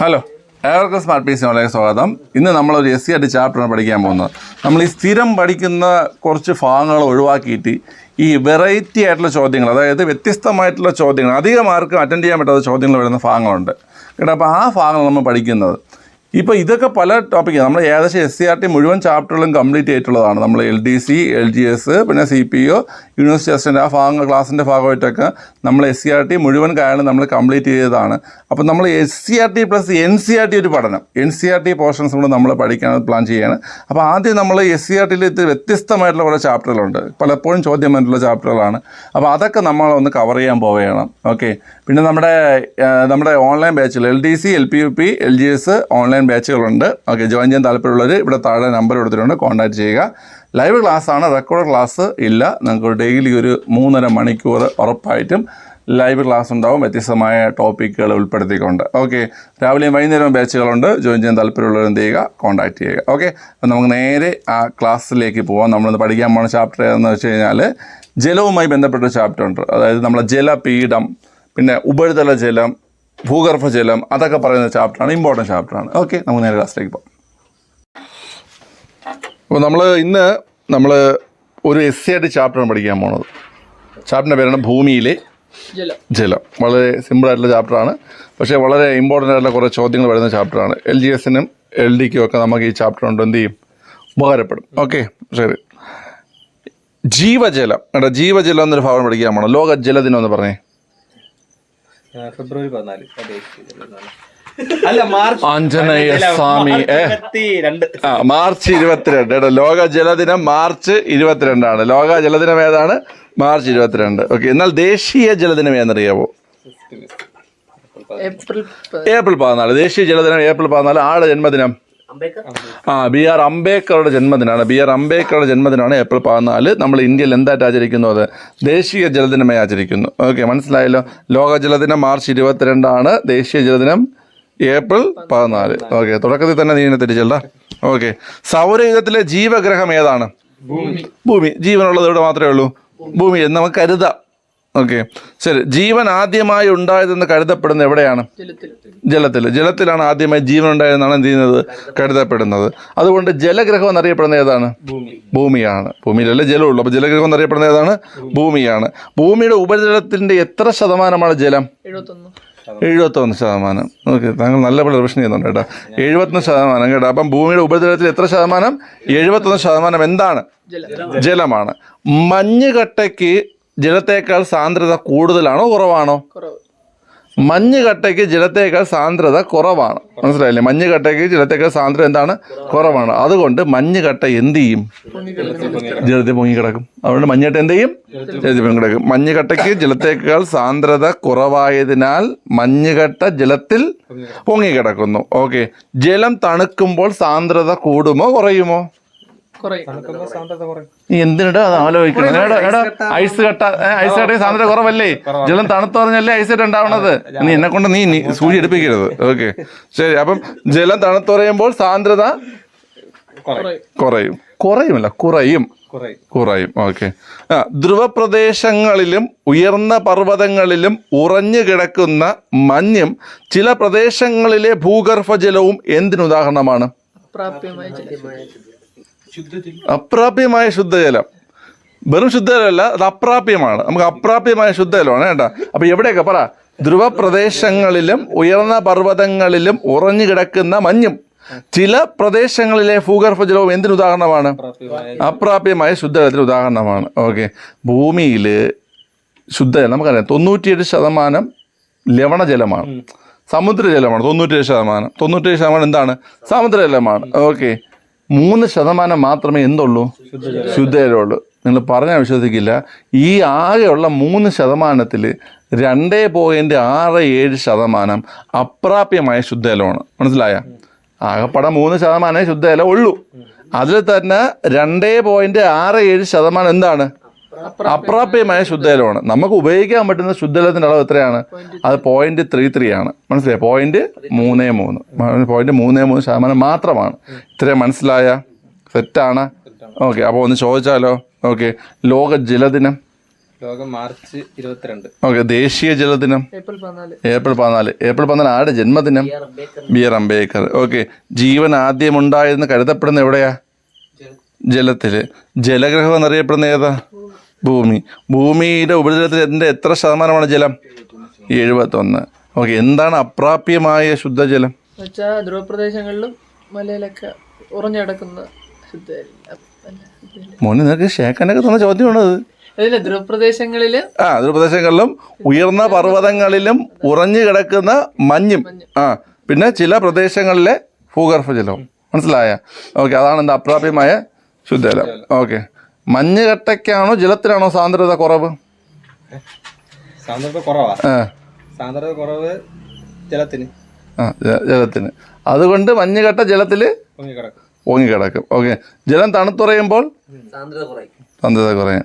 Hello, ഏവർക്കും smart P C online സ്വാഗതം. ഇന്ന് നമ്മളൊരു SCERT ചാപ്റ്ററാണ് പഠിക്കാൻ പോകുന്നത്. നമ്മൾ ഈ സ്ഥിരം പഠിക്കുന്ന കുറച്ച് ഭാഗങ്ങൾ ഒഴിവാക്കിയിട്ട് ഈ വെറൈറ്റി ആയിട്ടുള്ള ചോദ്യങ്ങൾ, അതായത് വ്യത്യസ്തമായിട്ടുള്ള ചോദ്യങ്ങൾ, അധികം ആർക്കും അറ്റൻഡ് ചെയ്യാൻ പറ്റാത്ത ചോദ്യങ്ങൾ വരുന്ന ഭാഗങ്ങളുണ്ട് കേട്ടോ. അപ്പോൾ ആ ഭാഗങ്ങൾ നമ്മൾ പഠിക്കുന്നത്. ഇപ്പോൾ ഇതൊക്കെ പല ടോപ്പിക്കാണ്. നമ്മൾ ഏകദേശം SCERT മുഴുവൻ ചാപ്റ്ററുകളും കംപ്ലീറ്റ് ചെയ്തിട്ടുള്ളതാണ്. നമ്മൾ LDC, LGS, പിന്നെ CPO, യൂണിവേഴ്സിറ്റി അസിസ്റ്റൻ്റ്, ആ ഭാഗങ്ങൾ ക്ലാസ്സിൻ്റെ ഭാഗമായിട്ടൊക്കെ നമ്മൾ SCERT മുഴുവൻ കാര്യങ്ങൾ നമ്മൾ കംപ്ലീറ്റ് ചെയ്തതാണ്. അപ്പോൾ നമ്മൾ SCERT പ്ലസ് NCERT ഒരു പഠനം, NCERT പോർഷൻസ് കൂടെ നമ്മൾ പഠിക്കാൻ പ്ലാൻ ചെയ്യുകയാണ്. അപ്പോൾ ആദ്യം നമ്മൾ SCERTയിൽ വ്യത്യസ്തമായിട്ടുള്ള കുറേ ചാപ്റ്ററുകളുണ്ട്, പലപ്പോഴും ചോദ്യം വന്നിട്ടുള്ള ചാപ്റ്ററുകളാണ്. അപ്പോൾ അതൊക്കെ നമ്മളൊന്ന് കവർ ചെയ്യാൻ പോവുകയാണ്. ഓക്കെ. പിന്നെ നമ്മുടെ ഓൺലൈൻ ബാച്ചിൽ LDC, LPUP, LGS ഓൺലൈൻ ബാച്ചുകളുണ്ട്. ഓക്കെ, ജോയിൻ ചെയ്യാൻ താല്പര്യമുള്ളവർ ഇവിടെ താഴെ നമ്പർ കൊടുത്തിട്ടുണ്ട്, കോൺടാക്ട് ചെയ്യുക. ലൈവ് ക്ലാസ്സാണ്, റെക്കോർഡ് ക്ലാസ് ഇല്ല. നിങ്ങൾക്ക് ഡെയിലി ഒരു 3.5 മണിക്കൂർ ഉറപ്പായിട്ടും ലൈവ് ക്ലാസ് ഉണ്ടാവും, വ്യത്യസ്തമായ ടോപ്പിക്കുകൾ ഉൾപ്പെടുത്തിക്കൊണ്ട്. ഓക്കെ, രാവിലെയും വൈകുന്നേരവും ബാച്ചുകളുണ്ട്. ജോയിൻ ചെയ്യാൻ താല്പര്യമുള്ളവർ എന്ത് ചെയ്യുക, കോൺടാക്ട് ചെയ്യുക. ഓക്കെ, അപ്പോൾ നമുക്ക് നേരെ ആ ക്ലാസ്സിലേക്ക് പോകാം. നമ്മളിന്ന് പഠിക്കാൻ പോകുന്ന ചാപ്റ്റർ ഏതെന്ന് വെച്ച് കഴിഞ്ഞാൽ ജലവുമായി ബന്ധപ്പെട്ട ചാപ്റ്റർ ഉണ്ട്. അതായത് നമ്മളെ ജലപീഠം, പിന്നെ ഉപരിതല ജലം, ഭൂഗർഭജലം, അതൊക്കെ പറയുന്ന ചാപ്റ്ററാണ്, ഇമ്പോർട്ടൻറ്റ് ചാപ്റ്ററാണ്. ഓക്കെ, നമുക്ക് നേരെ ക്ലാസ്സിലേക്ക് പോകാം. അപ്പോൾ ഇന്ന് നമ്മൾ ഒരു SCERT ചാപ്റ്ററാണ് പഠിക്കാൻ പോകുന്നത്. ചാപ്റ്ററിൻ്റെ പേരാണ് ഭൂമിയിലെ ജലം. വളരെ സിമ്പിളായിട്ടുള്ള ചാപ്റ്ററാണ്, പക്ഷേ വളരെ ഇമ്പോർട്ടൻ്റ് ആയിട്ടുള്ള കുറേ ചോദ്യങ്ങൾ വരുന്ന ചാപ്റ്ററാണ്. LGSനും LDക്കും ഒക്കെ നമുക്ക് ഈ ചാപ്റ്റർ കൊണ്ട് എന്ത് ചെയ്യും, ഉപകാരപ്പെടും. ഓക്കെ, ശരി. ജീവജലം കേട്ടോ, ജീവജലം എന്നൊരു ഭാഗം പഠിക്കാൻ പോകണം. ലോക ജലദിനം എന്ന് പറഞ്ഞേ. ഫെബ്രുവരി 14. ആഞ്ജനേയ സ്വാമി മാർച്ച് 22 കേട്ടോ. ലോക ജലദിനം മാർച്ച് 22 ലോക ജലദിനം ഏതാണ്? മാർച്ച് 22. ഓക്കെ, എന്നാൽ ദേശീയ ജലദിനം ഏതെന്നറിയാവോ? ഏപ്രിൽ 14. ദേശീയ ജലദിനം ഏപ്രിൽ 14. ആളുടെ ജന്മദിനം BR അംബേദ്കറുടെ ജന്മദിനമാണ്. BR അംബേദ്കറുടെ ജന്മദിനമാണ് ഏപ്രിൽ 14. നമ്മൾ ഇന്ത്യയിൽ എന്തായിട്ട് ആചരിക്കുന്നു? അത് ദേശീയ ജലദിനമായി ആചരിക്കുന്നു. ഓക്കെ, മനസ്സിലായല്ലോ. ലോക ജലദിനം മാർച്ച് 22. ദേശീയ ജലദിനം ഏപ്രിൽ 14. ഓക്കെ, തുടക്കത്തിൽ തന്നെ നീ തിരിച്ചല്ല. ഓക്കെ, സൗരയുഗത്തിലെ ജീവഗ്രഹം ഏതാണ്? ഭൂമി. ജീവനുള്ളത് ഇവിടെ മാത്രമേ ഉള്ളൂ, ഭൂമി എന്ന് നമുക്ക് കരുതാം. ഓക്കെ, ശരി. ജീവൻ ആദ്യമായി ഉണ്ടായതെന്ന് കരുതപ്പെടുന്നത് എവിടെയാണ്? ജലത്തിലാണ് ആദ്യമായി ജീവൻ ഉണ്ടായതെന്നാണ് എന്ത് ചെയ്യുന്നത്, കരുതപ്പെടുന്നത്. അതുകൊണ്ട് ജലഗ്രഹം എന്നറിയപ്പെടുന്നത് ഏതാണ്? ഭൂമിയാണ്. ഭൂമിയിലല്ലേ ജലമുള്ളൂ, അപ്പോൾ ജലഗ്രഹം എന്നറിയപ്പെടുന്നത് ഏതാണ്? ഭൂമിയാണ്. ഭൂമിയുടെ ഉപരിതലത്തിൻ്റെ എത്ര ശതമാനമാണ് ജലം? 71%. ഓക്കെ, താങ്കൾ നല്ല പോലെ റിവിഷൻ ചെയ്യുന്നുണ്ട് കേട്ടോ. 71% കേട്ടോ. അപ്പം ഭൂമിയുടെ ഉപരിതലത്തിൽ എത്ര ശതമാനം? 71% എന്താണ്? ജലമാണ്. മഞ്ഞുകട്ടയ്ക്ക് ജലത്തേക്കാൾ സാന്ദ്രത കൂടുതലാണോ കുറവാണോ? മഞ്ഞുകട്ടയ്ക്ക് ജലത്തേക്കാൾ സാന്ദ്രത കുറവാണ്. മനസ്സിലായില്ലേ? മഞ്ഞുകട്ടയ്ക്ക് ജലത്തേക്കാൾ സാന്ദ്രത എന്താണ്? കുറവാണ്. അതുകൊണ്ട് മഞ്ഞുകട്ട എന്ത് ചെയ്യും? ജലത്തിൽ പൊങ്ങിക്കിടക്കും. അതുകൊണ്ട് മഞ്ഞുകട്ട എന്ത് ചെയ്യും? ജലത്തിൽ പൊങ്ങിക്കിടക്കും. മഞ്ഞുകട്ടയ്ക്ക് ജലത്തേക്കാൾ സാന്ദ്രത കുറവായതിനാൽ മഞ്ഞുകട്ട ജലത്തിൽ പൊങ്ങിക്കിടക്കുന്നു. ഓക്കെ, ജലം തണുക്കുമ്പോൾ സാന്ദ്രത കൂടുമോ കുറയുമോ? നീ എന്തിനാ അത് ആലോചിക്കണം? ഐസ് കട്ട സാന്ദ്രത കുറവല്ലേ? ജലം തണുത്ത് പറഞ്ഞല്ലേ ഐസ് കട്ട ഉണ്ടാവണത്. നീ എന്നെ കൊണ്ട് നീ സൂചി എടുപ്പിക്കരുത്. ഓക്കെ, ശരി. അപ്പം ജലം തണുത്ത് പറയുമ്പോൾ സാന്ദ്രത കുറയും. ഓക്കെ. ധ്രുവപ്രദേശങ്ങളിലും ഉയർന്ന പർവ്വതങ്ങളിലും ഉറഞ്ഞു കിടക്കുന്ന മഞ്ഞും ചില പ്രദേശങ്ങളിലെ ഭൂഗർഭജലവും എന്തിനുദാഹരണമാണ്? അപ്രാപ്യമായ ശുദ്ധജലം. വെറും ശുദ്ധജലമല്ല, അത് അപ്രാപ്യമാണ്. നമുക്ക് അപ്രാപ്യമായ ശുദ്ധജലമാണ് കേട്ടോ. അപ്പൊ എവിടെയൊക്കെ പറ? ധ്രുവപ്രദേശങ്ങളിലും ഉയർന്ന പർവ്വതങ്ങളിലും ഉറഞ്ഞു കിടക്കുന്ന മഞ്ഞും ചില പ്രദേശങ്ങളിലെ ഭൂഗർഭജലവും എന്തിനുദാഹരണമാണ്? അപ്രാപ്യമായ ശുദ്ധജലത്തിന് ഉദാഹരണമാണ്. ഓക്കെ, ഭൂമിയിൽ ശുദ്ധജലം നമുക്കറിയാം 97% ലവണജലമാണ്, സമുദ്രജലമാണ്. 97% എന്താണ്? സമുദ്രജലമാണ്. ഓക്കെ, 3% മാത്രമേ എന്തുള്ളൂ? ശുദ്ധജലമുള്ളൂ. നിങ്ങൾ പറഞ്ഞാൽ വിശ്വസിക്കില്ല. ഈ ആകെയുള്ള 3%-ൽ 2.67% അപ്രാപ്യമായ ശുദ്ധജലമാണ്. മനസ്സിലായ? ആകെപ്പടെ 3% ശുദ്ധജലം ഉള്ളൂ. അതിൽ തന്നെ 2.67% എന്താണ്? അപ്രാപ്യമായ ശുദ്ധജലമാണ്. നമുക്ക് ഉപയോഗിക്കാൻ പറ്റുന്ന ശുദ്ധജലത്തിൻ്റെ അളവ് എത്രയാണ്? അത് 0.33 ആണ്. മനസ്സിലായി? 0.33% മാത്രമാണ്. ഇത്രയും മനസ്സിലായ? സെറ്റാണ്. ഓക്കെ, അപ്പോൾ ഒന്ന് ചോദിച്ചാലോ? ഓക്കെ, ലോക ജലദിനം ലോകം മാർച്ച് 22. ഓക്കെ. ദേശീയ ജലദിനം ഏപ്രിൽ 14. ഏപ്രിൽ 14 ആരുടെ ജന്മദിനം? ബി.ആർ. അംബേദ്കർ. ഓക്കെ. ജീവൻ ആദ്യമുണ്ടായെന്ന് കരുതപ്പെടുന്ന എവിടെയാ? ജലത്തില്. ജലഗ്രഹം എന്നറിയപ്പെടുന്ന ഏതാ? ഭൂമി. ഭൂമിയുടെ ഉപരിതലത്തിൽ എത്ര ശതമാനമാണ് ജലം? 71. ഓക്കെ. എന്താണ് അപ്രാപ്യമായ ശുദ്ധജലം? ധ്രുവപ്രദേശങ്ങളിലും മലയിലൊക്കെ ഉറഞ്ഞു കിടക്കുന്ന മോനെ നിനക്ക് ഷേഖനൊക്കെ തന്ന ചോദ്യമാണത്. ധ്രുവപ്രദേശങ്ങളില് ധ്രുവപ്രദേശങ്ങളിലും ഉയർന്ന പർവ്വതങ്ങളിലും ഉറഞ്ഞു കിടക്കുന്ന മഞ്ഞും പിന്നെ ചില പ്രദേശങ്ങളിലെ ഭൂഗർഭ ജലവും. മനസ്സിലായ? ഓക്കെ. അതാണ് എന്താ അപ്രാപ്യമായ ശുദ്ധജലം. ഓക്കെ. മഞ്ഞുകട്ടയ്ക്കാണോ ജലത്തിനാണോ സാന്ദ്രത കുറവ്? സാന്ദ്രത കുറവാ. സാന്ദ്രത കുറവ് ജലത്തിന്. ജലത്തിന്. അതുകൊണ്ട് മഞ്ഞുകട്ട ജലത്തിൽ പൊങ്ങിക്കിടക്കും. ഓക്കെ. ജലം തണുത്തുറയുമ്പോൾ സാന്ദ്രത കുറയും.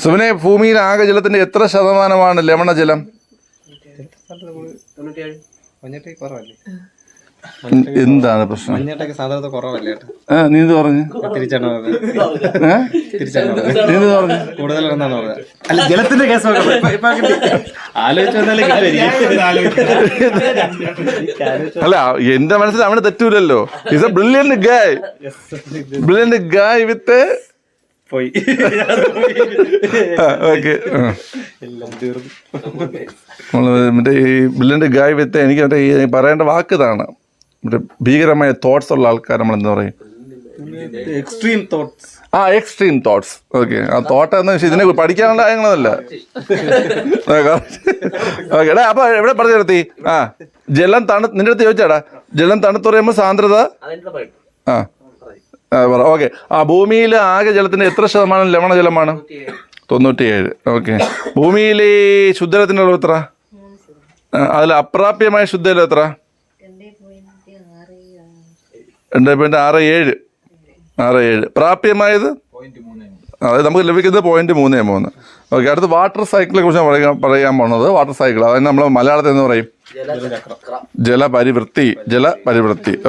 സുവിനെ, ഭൂമിയിൽ ആകെ ജലത്തിന്റെ എത്ര ശതമാനമാണ് ലവണജലം? എന്താണ് പ്രശ്നം? സാന്ദ്രത കുറവല്ലേ? നീ എന്ത് പറഞ്ഞു? അല്ല, ജലത്തിന്റെ കേസ് അല്ല, എന്റെ മനസ്സിൽ അവന് തെറ്റൂലല്ലോ. ഇസ് എ ബ്രില്യന്റ് ഗായ് വിത്ത് പോയി. ഓക്കെ. മറ്റേ ഈ ബ്രില്യന്റ് ഗായ് വിത്ത് എനിക്ക് മറ്റേ ഈ പറയേണ്ട വാക്ക് ഇതാണ്. മറ്റേ ഭീകരമായ തോട്ട്സ് ഉള്ള ആൾക്കാർ നമ്മൾ എന്താ പറയും? Extreme thoughts. Extreme thoughts. Okay. ആ തോട്ട് എന്ന് വെച്ചാൽ ഇതിനെ പഠിക്കാനുള്ള കാര്യങ്ങളല്ല. ഓക്കെ. എടാ, അപ്പൊ എവിടെ പറഞ്ഞു നിർത്തി? ജലം നിന്റെ അടുത്ത് ചോദിച്ചാടാ, ജലം തണുത്തുറയുമ്പോൾ സാന്ദ്രത ഓക്കെ. ഭൂമിയിൽ ആകെ ജലത്തിന്റെ എത്ര ശതമാനം ലവണജലമാണ്? 97. ഓക്കെ. ഭൂമിയിലെ ശുദ്ധജലത്തിന്റെ അളവ് എത്ര? അതിൽ അപ്രാപ്യമായ ശുദ്ധജലം എത്ര? 2.67. പ്രാപ്യമായത് അതായത് നമുക്ക് ലഭിക്കുന്നത് 0.33. ഓക്കെ. അടുത്ത് വാട്ടർ സൈക്കിളിനെ കുറിച്ച് പറയാൻ പോണത്. വാട്ടർ സൈക്കിൾ അതായത് നമ്മൾ മലയാളത്തിൽ എന്ന് പറയും ജലപരിവൃത്തി.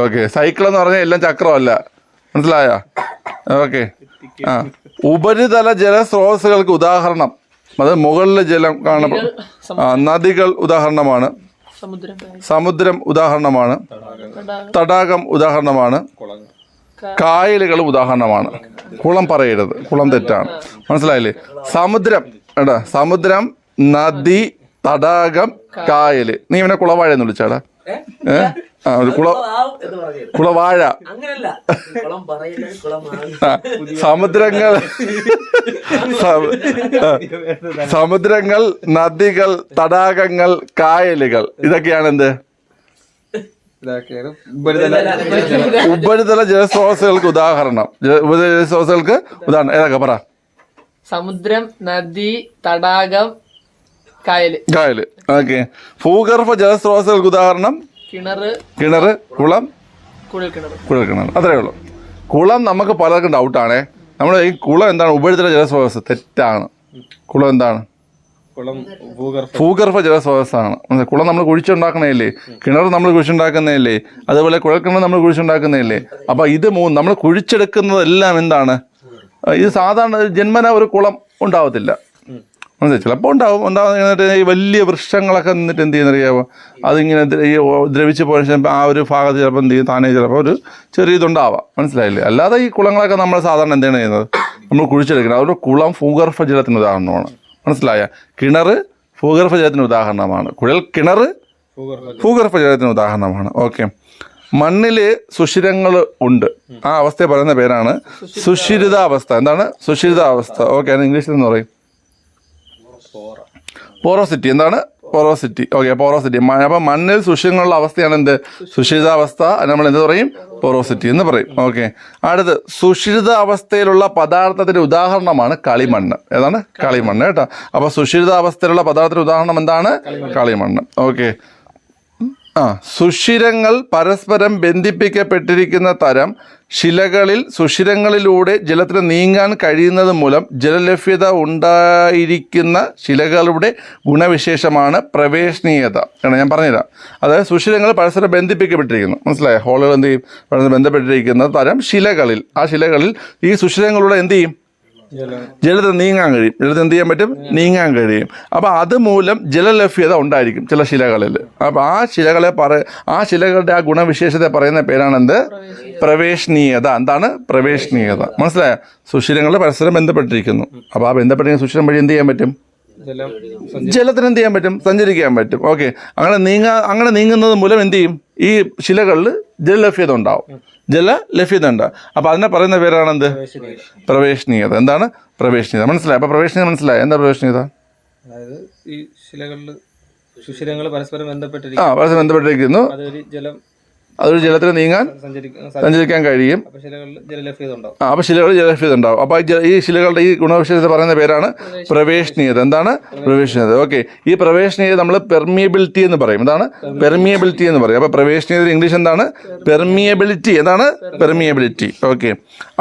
ഓക്കെ. സൈക്കിൾ എന്ന് പറഞ്ഞാൽ എല്ലാം ചക്രമല്ല. മനസ്സിലായ? ഓക്കെ. ഉപരിതല ജലസ്രോതസ്സുകൾക്ക് ഉദാഹരണം, അത് മുകളിലെ ജലം കാണപ്പെടും. നദികൾ ഉദാഹരണമാണ്. സമുദ്രം ഉദാഹരണമാണ്. തടാകം ഉദാഹരണമാണ്. കായലുകൾ ഉദാഹരണമാണ്. കുളം പറയരുത്, കുളം തെറ്റാണ്. മനസ്സിലായില്ലേ? സമുദ്രം, നദി, തടാകം, കായല്. നീ ഇവനെ കുളവാഴ എന്ന് വിളിച്ചാടാ? കുളവാഴ. സമുദ്രങ്ങൾ, നദികൾ, തടാകങ്ങൾ, കായലുകൾ ഇതൊക്കെയാണ് എന്ത്? ഉപരിതല ജലസ്രോതസ്സുകൾക്ക് ഉദാഹരണം. ഉപരിതല ജലസ്രോതസ്സുകൾക്ക് ഉദാഹരണം ഏതൊക്കെ പറ? സമുദ്രം, നദി, തടാകം, കായല്. ഓക്കെ. ഭൂഗർഭ ജലസ്രോതസ്സുകൾക്ക് ഉദാഹരണം കിണറ്, കുളം, കുഴൽക്കിണർ. അത്രേ ഉള്ളൂ. കുളം നമുക്ക് പലർക്കും ഡൗട്ടാണേ. നമ്മൾ ഈ കുളം എന്താണ്? ഉപരിതല ജലസ്രോതസ്. തെറ്റാണ്. കുളം എന്താണ്? ഭൂഗർഭ ജലസ്രോതസ്സാണ്. കുളം നമ്മൾ കുഴിച്ചുണ്ടാക്കണേല്ലേ, കിണർ നമ്മൾ കുഴിച്ചുണ്ടാക്കുന്നതല്ലേ, അതുപോലെ കുഴൽക്കിണർ നമ്മൾ കുഴിച്ചുണ്ടാക്കുന്നതല്ലേ. അപ്പൊ ഇത് നമ്മൾ കുഴിച്ചെടുക്കുന്നതെല്ലാം എന്താണ്? ഇത് സാധാരണ ജന്മന ഒരു കുളം ഉണ്ടാവത്തില്ല. ചിലപ്പോൾ ഉണ്ടാവുന്നിട്ട് ഈ വലിയ വൃക്ഷങ്ങളൊക്കെ നിന്നിട്ട് എന്ത് ചെയ്യുന്നറിയാമോ? അതിങ്ങനെ ദ്രവിച്ച് പോയ ആ ഒരു ഭാഗത്ത് ചിലപ്പോൾ എന്ത് ചെയ്യും, താനേ ചിലപ്പോൾ ഒരു ചെറിയ ഇതുണ്ടാവാം. മനസ്സിലായില്ലേ? അല്ലാതെ ഈ കുളങ്ങളൊക്കെ നമ്മൾ സാധാരണ എന്താണ് ചെയ്യുന്നത്? നമ്മൾ കുഴിച്ചെടുക്കുന്നത്. അതുകൊണ്ട് കുളം ഭൂഗർഭ ജലത്തിന് ഉദാഹരണമാണ്. മനസ്സിലായ? കിണർ ഭൂഗർഭ ജലത്തിന് ഉദാഹരണമാണ്. കുഴൽക്കിണർ ഭൂഗർഭ ജലത്തിന് ഉദാഹരണമാണ്. ഓക്കെ. മണ്ണിൽ സുഷിരങ്ങൾ ഉണ്ട്. ആ അവസ്ഥയെ പറയുന്ന പേരാണ് സുഷിരിതാവസ്ഥ. എന്താണ് സുഷിരിതാവസ്ഥ? ഓക്കെ. അതിന് ഇംഗ്ലീഷിൽ എന്ന് പറയും പോറോസിറ്റി. എന്താണ് പോറോസിറ്റി? ഓക്കെ. പോറോസിറ്റി. അപ്പം മണ്ണിൽ സുഷിരങ്ങളുള്ള അവസ്ഥയാണ് എന്ത്? സുഷിരിതാവസ്ഥ. നമ്മൾ എന്ത് പറയും? പോറോസിറ്റി എന്ന് പറയും. ഓക്കെ. അടുത്ത് സുഷിരിത അവസ്ഥയിലുള്ള പദാർത്ഥത്തിന്റെ ഉദാഹരണമാണ് കളിമണ്ണ്. ഏതാണ്? കളിമണ്ണ്. കേട്ടോ. അപ്പൊ സുഷിരിതാവസ്ഥയിലുള്ള പദാർത്ഥത്തിന്റെ ഉദാഹരണം എന്താണ്? കളിമണ്ണ്. ഓക്കെ. സുഷിരങ്ങൾ പരസ്പരം ബന്ധിപ്പിക്കപ്പെട്ടിരിക്കുന്ന തരം ശിലകളിൽ സുഷിരങ്ങളിലൂടെ ജലത്തിന് നീങ്ങാൻ കഴിയുന്നത് മൂലം ജലലഭ്യത ഉണ്ടായിരിക്കുന്ന ശിലകളുടെ ഗുണവിശേഷമാണ് പ്രവേശനീയത. ഞാൻ പറഞ്ഞുതരാം. അതായത് സുഷിരങ്ങൾ പരസ്പരം ബന്ധിപ്പിക്കപ്പെട്ടിരിക്കുന്നു. മനസ്സിലായോ? ഹോളുകൾ എന്ത് ചെയ്യും? പരസ്പരം ബന്ധപ്പെട്ടിരിക്കുന്ന തരം ശിലകളിൽ, ആ ശിലകളിൽ ഈ സുഷിരങ്ങളിലൂടെ എന്ത് ചെയ്യും? ജലത്തിന് നീങ്ങാൻ കഴിയും. ജലത്തിന് എന്ത് ചെയ്യാൻ പറ്റും? നീങ്ങാൻ കഴിയും. അപ്പോൾ അതുമൂലം ജലലഭ്യത ഉണ്ടായിരിക്കും ചില ശിലകളിൽ. അപ്പോൾ ആ ശിലകളുടെ ആ ഗുണവിശേഷത്തെ പറയുന്ന പേരാണെന്ത്? പ്രവേശനീയത. എന്താണ് പ്രവേശനീയത? മനസ്സിലായോ? സുഷിരങ്ങൾ പരസ്പരം ബന്ധപ്പെട്ടിരിക്കുന്നു. അപ്പോൾ ആ ബന്ധപ്പെട്ടിരിക്കുന്ന സുഷിരം വഴി എന്ത് ചെയ്യാൻ പറ്റും? ജലത്തിന് എന്ത് ചെയ്യാൻ പറ്റും? സഞ്ചരിക്കാൻ പറ്റും. ഓക്കെ, അങ്ങനെ നീങ്ങുന്നത് മൂലം എന്ത് ചെയ്യും? ഈ ശിലകളിൽ ജലലഭ്യത ഉണ്ടാവും. ജലലഭ്യത ഉണ്ടാവും. അപ്പോൾ അതിനെ പറയുന്ന പേരാണെന്ത്? പ്രവേശനീയത. എന്താണ് പ്രവേശനീയത? മനസ്സിലായി? അപ്പോൾ പ്രവേശനീയത മനസ്സിലായി? എന്താ പ്രവേശനീയത? അതായത് ഈ ശിലകളിൽ സുഷിരങ്ങൾ പരസ്പരം പരസ്പരം ബന്ധപ്പെട്ടിരിക്കുന്നു. അതൊരു ജലത്തിന് നീങ്ങാൻ സഞ്ചരിക്കാൻ കഴിയും. അപ്പോൾ ജലലഭ്യത ഉണ്ടാവും. അപ്പോൾ ശിലകളിൽ ജലലഭ്യത ഉണ്ടാവും. അപ്പോൾ ഈ ശിലകളുടെ ഈ ഗുണവിശേഷത്തെ പറയുന്ന പേരാണ് പ്രവേശനീയത. എന്താണ് പ്രവേശനീയത? ഓക്കെ, ഈ പ്രവേശനീയത നമ്മൾ പെർമിയബിലിറ്റി എന്ന് പറയും. എന്താണ് പെർമിയബിലിറ്റി എന്ന് പറയും? അപ്പോൾ പ്രവേശനീയത ഇംഗ്ലീഷ് എന്താണ്? പെർമിയബിലിറ്റി. എന്താണ് പെർമിയബിലിറ്റി? ഓക്കെ,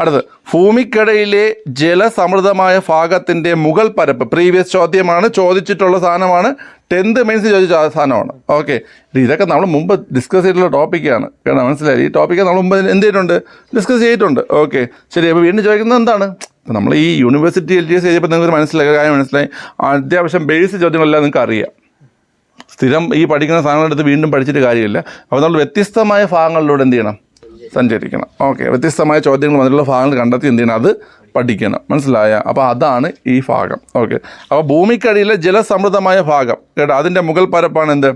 അടുത്ത് ഭൂമിക്കടയിലെ ജലസമൃദ്ധമായ ഭാഗത്തിൻ്റെ മുകൾ പരപ്പ്. പ്രീവിയസ് ചോദ്യമാണ്, ചോദിച്ചിട്ടുള്ള സാധനമാണ്. 10th മെയിൻസ് ചോദിച്ച സാധനമാണ്. ഓക്കെ, ഇതൊക്കെ നമ്മൾ മുമ്പ് ഡിസ്കസ് ചെയ്തിട്ടുള്ള ടോപ്പിക്കാണ്. കാരണം മനസ്സിലായി, ഈ ടോപ്പിക്ക് നമ്മൾ മുമ്പ് എന്ത് ചെയ്തിട്ടുണ്ട്? ഡിസ്കസ് ചെയ്തിട്ടുണ്ട്. ഓക്കെ, ശരി. അപ്പോൾ വീണ്ടും ചോദിക്കുന്നത് എന്താണ്? അപ്പോൾ നമ്മൾ ഈ യൂണിവേഴ്സിറ്റി LGS ചെയ്തപ്പോൾ നിങ്ങൾക്ക് മനസ്സിലായി അത്യാവശ്യം ബേസ് ചോദ്യങ്ങളെല്ലാം നിങ്ങൾക്ക് അറിയാം. സ്ഥിരം ഈ പഠിക്കുന്ന സാധനങ്ങളെടുത്ത് വീണ്ടും പഠിച്ചിട്ട് കാര്യമില്ല. അപ്പോൾ നമ്മൾ വ്യത്യസ്തമായ ഭാഗങ്ങളിലൂടെ എന്ത് ചെയ്യണം? സഞ്ചരിക്കണം. ഓക്കെ, വ്യത്യസ്തമായ ചോദ്യങ്ങൾ വന്നിട്ടുള്ള ഭാഗങ്ങൾ കണ്ടെത്തി എന്ത് ചെയ്യണം? അത് പഠിക്കണം. മനസ്സിലായ? അപ്പോൾ അതാണ് ഈ ഭാഗം. ഓക്കെ, അപ്പോൾ ഭൂമിക്കടിയിലെ ജലസമൃദ്ധമായ ഭാഗം കേട്ടോ, അതിൻ്റെ മുകൾ പരപ്പാണ് എന്ത്?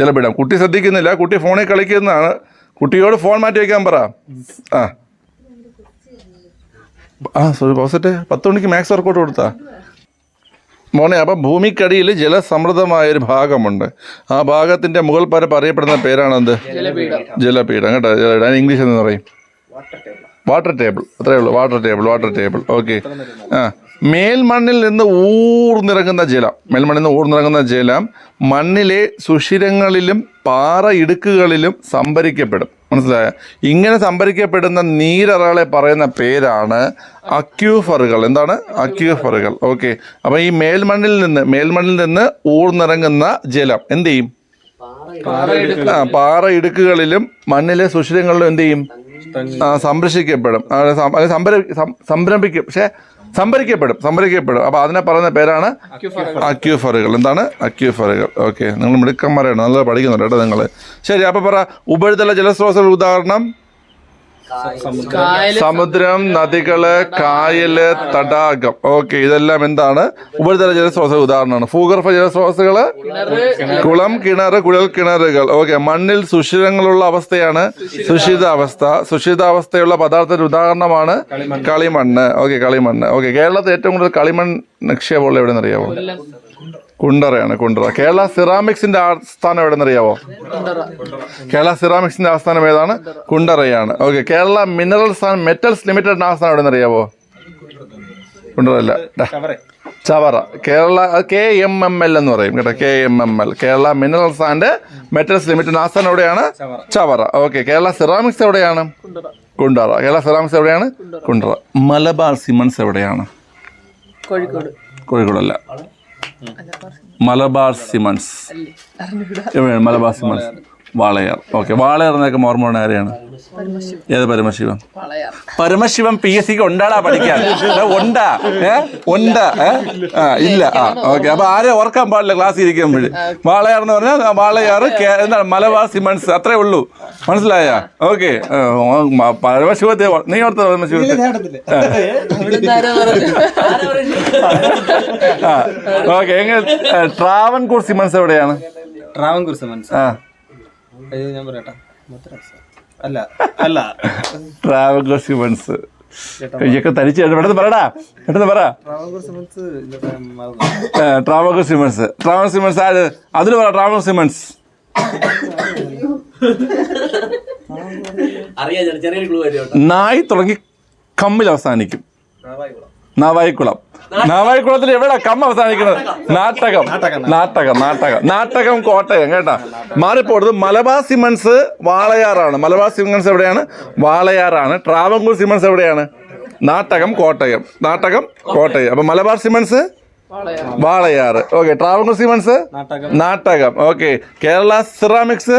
ജലപീഠം. കുട്ടി ശ്രദ്ധിക്കുന്നില്ല, കുട്ടി ഫോണിൽ കളിക്കുന്നതാണ്. കുട്ടിയോട് ഫോൺ മാറ്റി വയ്ക്കാൻ പറ. സോറി പോസറ്റെ 10 മണിക്ക് മാത്സ് വർക്കൗട്ട് കൊടുത്താ മോനെ. അപ്പം ഭൂമിക്കടിയിൽ ജലസമൃദ്ധമായൊരു ഭാഗമുണ്ട്. ആ ഭാഗത്തിൻ്റെ മുകൾ പരപ്പ് അറിയപ്പെടുന്ന പേരാണെന്ത്? ജലപീഠം കേട്ടോ. ജലപീഠം ഇംഗ്ലീഷ് എന്ന് പറയും വാട്ടർ ടേബിൾ. അത്രയേ ഉള്ളൂ, വാട്ടർ ടേബിൾ. ഓക്കെ, മേൽമണ്ണിൽ നിന്ന് ഊർന്നിറങ്ങുന്ന ജലം മണ്ണിലെ സുഷിരങ്ങളിലും പാറ ഇടുക്കുകളിലും സംഭരിക്കപ്പെടും. മനസ്സിലായ? ഇങ്ങനെ സംഭരിക്കപ്പെടുന്ന നീരറകളെ പറയുന്ന പേരാണ് അക്യൂഫറുകൾ. എന്താണ്? അക്യൂഫറുകൾ. ഓക്കെ, അപ്പോൾ ഈ മേൽമണ്ണിൽ നിന്ന് ഊർന്നിറങ്ങുന്ന ജലം എന്ത് ചെയ്യും? പാറ ഇടുക്കുകളിലും മണ്ണിലെ സുഷിരങ്ങളിലും എന്ത് ചെയ്യും? സംരക്ഷിക്കപ്പെടും. സംഭരിക്കപ്പെടും. അപ്പോൾ അതിനെ പറയുന്ന പേരാണ് അക്യൂഫറുകൾ. എന്താണ്? അക്യൂഫറുകൾ. ഓക്കെ, നിങ്ങൾ മിടുക്കന്മാരാണ്, നല്ല പഠിക്കുന്നുണ്ട് കേട്ടോ നിങ്ങൾ. ശരി, അപ്പോൾ പറ ഉപരിതല ജലസ്രോതസ്സുകൾ ഉദാഹരണം: സമുദ്രം, നദികള്, കായല്, തടാകം. ഓക്കെ, ഇതെല്ലാം എന്താണ്? ഉപരിതല ജലസ്രോതസ്സുകൾ ഉദാഹരണമാണ്. ഭൂഗർഭ ജലസ്രോതസ്സുകള് കുളം, കിണറ്, കുഴൽ കിണറുകൾ. ഓക്കെ, മണ്ണിൽ സുഷിരങ്ങളുള്ള അവസ്ഥയാണ് സുഷിരാവസ്ഥയുള്ള പദാർത്ഥത്തിന്റെ ഉദാഹരണമാണ് കളിമണ്ണ്. ഓക്കെ, കളിമണ്ണ്. ഓക്കെ, കേരളത്തിൽ ഏറ്റവും കൂടുതൽ കളിമൺ നിക്ഷേപമുള്ള എവിടെയെന്ന് അറിയാമോ? കുണ്ടറയാണ്. കേരള സിറാമിക്സിന്റെ ആസ്ഥാനം എവിടെയെന്നറിയാവോ? കേരള സിറാമിക്സിന്റെ ആസ്ഥാനം ഏതാണ്? കുണ്ടറയാണ്. Okay, Kerala minerals and metals limited ആസ്ഥാനം എവിടെയെന്നറിയാവോ? കുണ്ടറല്ല, ചവറ. കേരള KMML എന്ന് പറയും കേട്ടോ, KMML. Kerala minerals and metals limited ആസ്ഥാനം എവിടെയാണ്? ചവറ. ഓക്കെ, കേരള സിറാമിക്സ് എവിടെയാണ്? കുണ്ടറ. കേരള സിറാമിക്സ് എവിടെയാണ്? കുണ്ടറ. മലബാർ സിമൻസ് എവിടെയാണ്? കോഴിക്കോടല്ല, മലബാർ സിമൻസ് എവിടെയാണ്? മലബാർ സിമൻസ് വാളയാർ. ഓക്കെ, വാളയാർ എന്നൊക്കെ ഓർമ്മ ആരെയാണ്? ഏത്? പരമശിവൻ PSCക്ക് ഉണ്ടാടാ പഠിക്കാൻ? ഇല്ല. ഓക്കെ, അപ്പൊ ആരെ ഓർക്കാൻ പാടില്ല ക്ലാസ് ഇരിക്കുമ്പോൾ. വാളയാർ എന്ന് പറഞ്ഞാൽ വാളയാർ എന്താണ്? മലബാർ സിമൻസ്. അത്രേ ഉള്ളൂ. മനസ്സിലായ? ഓക്കെ, പരമശിവത്തെ നീ ഓർത്ത? പരമശിവത്തെ ഓക്കെ. എങ്ങനെ ട്രാവൻകൂർ സിമൻസ് എവിടെയാണ്? ട്രാവൻകൂർ സിമൻസ് ഞാൻ പറയട്ടെ. ട്രാവൻകൂർ സിമൻസ് ഇതൊക്കെ തനിച്ച് പെട്ടെന്ന് പറടാ, പെട്ടെന്ന് പറ. ട്രാവൻകൂർ സിമൻസ് ആര്? അതിന് പറ. ട്രാവൻകൂർ സിമൻസ് നായി തുടങ്ങി കമ്മിൽ അവസാനിക്കും. നാവായിക്കുളത്തിൽ എവിടെ കമ്മ അവസാനിക്കുന്നത്? നാട്ടകം കോട്ടയം കേട്ടാ. മാറിപ്പോടുന്നത് മലബാർ സിമൻസ് വാളയാറാണ്. മലബാർ സിമൻസ് എവിടെയാണ്? വാളയാറാണ്. ട്രാവൻകൂർ സിമൻസ് എവിടെയാണ്? നാട്ടകം കോട്ടയം. അപ്പൊ Malabar cements Walayar. Okay, Travancore cements Nattakom. Okay, Kerala ceramics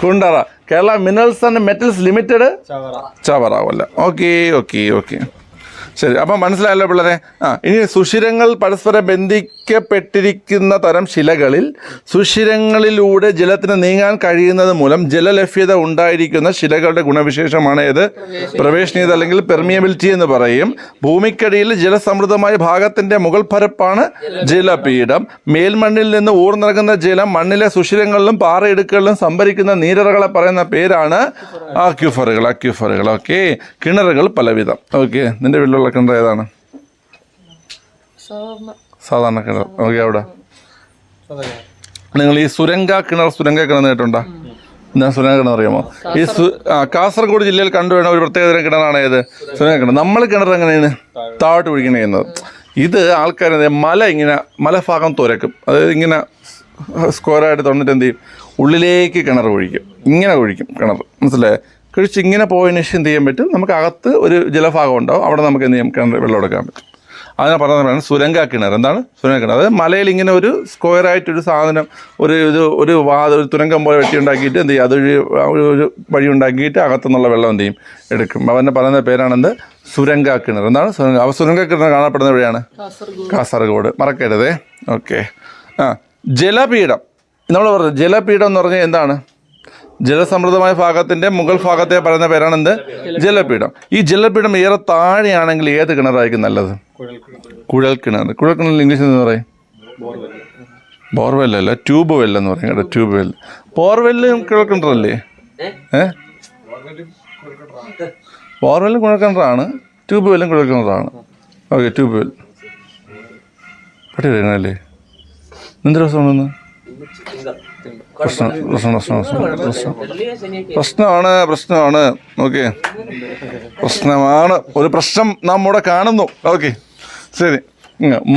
Kundara. Kerala minerals and metals limited Chavara. Okay. ശരി, അപ്പം മനസ്സിലായല്ലോ പിള്ളേരെ. ഇനി സുഷിരങ്ങൾ പരസ്പരം ബന്ധിക്കപ്പെട്ടിരിക്കുന്ന തരം ശിലകളിൽ സുഷിരങ്ങളിലൂടെ ജലത്തിന് നീങ്ങാൻ കഴിയുന്നത് മൂലം ജലലഭ്യത ഉണ്ടായിരിക്കുന്ന ശിലകളുടെ ഗുണവിശേഷമാണ് ഏത്? പ്രവേശനീയത അല്ലെങ്കിൽ പെർമിയബിലിറ്റി എന്ന് പറയും. ഭൂമിക്കടിയിൽ ജലസമൃദ്ധമായ ഭാഗത്തിന്റെ മുകൾ പരപ്പാണ് ജലപീഠം. മേൽമണ്ണിൽ നിന്ന് ഊർന്നിറങ്ങുന്ന ജലം മണ്ണിലെ സുഷിരങ്ങളിലും പാറയിടുക്കുകളിലും സംഭരിക്കുന്ന നീരറകളെ പറയുന്ന പേരാണ് അക്യുഫറുകൾ. ഓക്കെ, കിണറുകൾ പലവിധം. ഓക്കെ, നിന്റെ വീട്ടിലുള്ള കിണർ ഏതാണ്? സാധാരണ കിണർ. ഓക്കെ, അവിടെ നിങ്ങൾ ഈ സുരംഗ കിണർ കേട്ടിട്ടുണ്ടോ? എന്താ സുരംഗ കിണർ അറിയാമോ? ഈ കാസർഗോഡ് ജില്ലയിൽ കണ്ടുവരുന്ന ഒരു പ്രത്യേകതരം കിണറാണ് ഏത്? സുരംഗ കിണർ. നമ്മൾ കിണർ എങ്ങനെയാണ് താഴോട്ട് ഒഴിക്കണ ചെയ്യുന്നത്. ഇത് ആൾക്കാർ മലഭാഗം തുരക്കും. അതായത് ഇങ്ങനെ സ്ക്വയറായിട്ട് തുറന്നിട്ട് എന്ത് ചെയ്യും, ഉള്ളിലേക്ക് കിണർ ഒഴിക്കും. ഇങ്ങനെ ഒഴിക്കും കിണർ, മനസ്സിലായേ? കഴിച്ച് ഇങ്ങനെ പോയതിന് ശേഷം എന്ത് ചെയ്യാൻ പറ്റും, നമുക്ക് അകത്ത് ഒരു ജലഭാഗം ഉണ്ടാവും, അവിടെ നമുക്ക് എന്ത് ചെയ്യാം, കിണർ വെള്ളം എടുക്കാൻ പറ്റും. അതിനെ പറയുന്നതാണ് സുരംഗ കിണർ. എന്താണ് സുരംഗ കിണർ? അതായത് മലയിൽ ഇങ്ങനെ ഒരു സ്ക്വയറായിട്ടൊരു സാധനം ഒരു തുരങ്കം പോലെ വെട്ടി ഉണ്ടാക്കിയിട്ട് എന്ത് ചെയ്യും, ഒരു വഴി ഉണ്ടാക്കിയിട്ട് അകത്തുനിന്നുള്ള വെള്ളം എന്ത് ചെയ്യും, എടുക്കും. അവൻ്റെ പറയുന്ന പേരാണെന്ത്? സുരംഗ കിണർ. എന്താണ് സുരംഗ? അപ്പോൾ സുരംഗ കിണർ കാണപ്പെടുന്ന എവിടെയാണ്? കാസർഗോഡ്. മറക്കരുതേ. ഓക്കെ. ജലപീഠം. നമ്മൾ പറഞ്ഞത് ജലപീഠം എന്ന് പറഞ്ഞാൽ എന്താണ്? ജലസമൃദ്ധമായ ഭാഗത്തിന്റെ മുകൾ ഭാഗത്തെ പറയുന്ന പേരാണെന്ത്? ജലപീഠം. ഈ ജലപീഠം ഏറെ താഴെയാണെങ്കിൽ ഏത് കിണറായിരിക്കും നല്ലത്? കുഴൽ കിണർ. കുഴൽ കിണറിൽ ഇംഗ്ലീഷിൽ എന്ന് പറയും ബോർവെല്ലല്ല, ട്യൂബ് വെൽ എന്ന് പറയും കേട്ടോ. Tube well. ബോർവെല്ലും കുഴൽ കിണറല്ലേ? ബോർവെല്ലും കുഴൽ കിണറാണ്, ട്യൂബ് വെല്ലും കുഴൽ കിണറാണ്. Okay, tube well. പട്ടി കഴിയണല്ലേ? എന്ത് രസമാണെന്ന്? പ്രശ്നമാണ്. ഓക്കെ, പ്രശ്നമാണ്. ഒരു പ്രശ്നം നാം ഇവിടെ കാണുന്നു. ഓക്കെ, ശരി.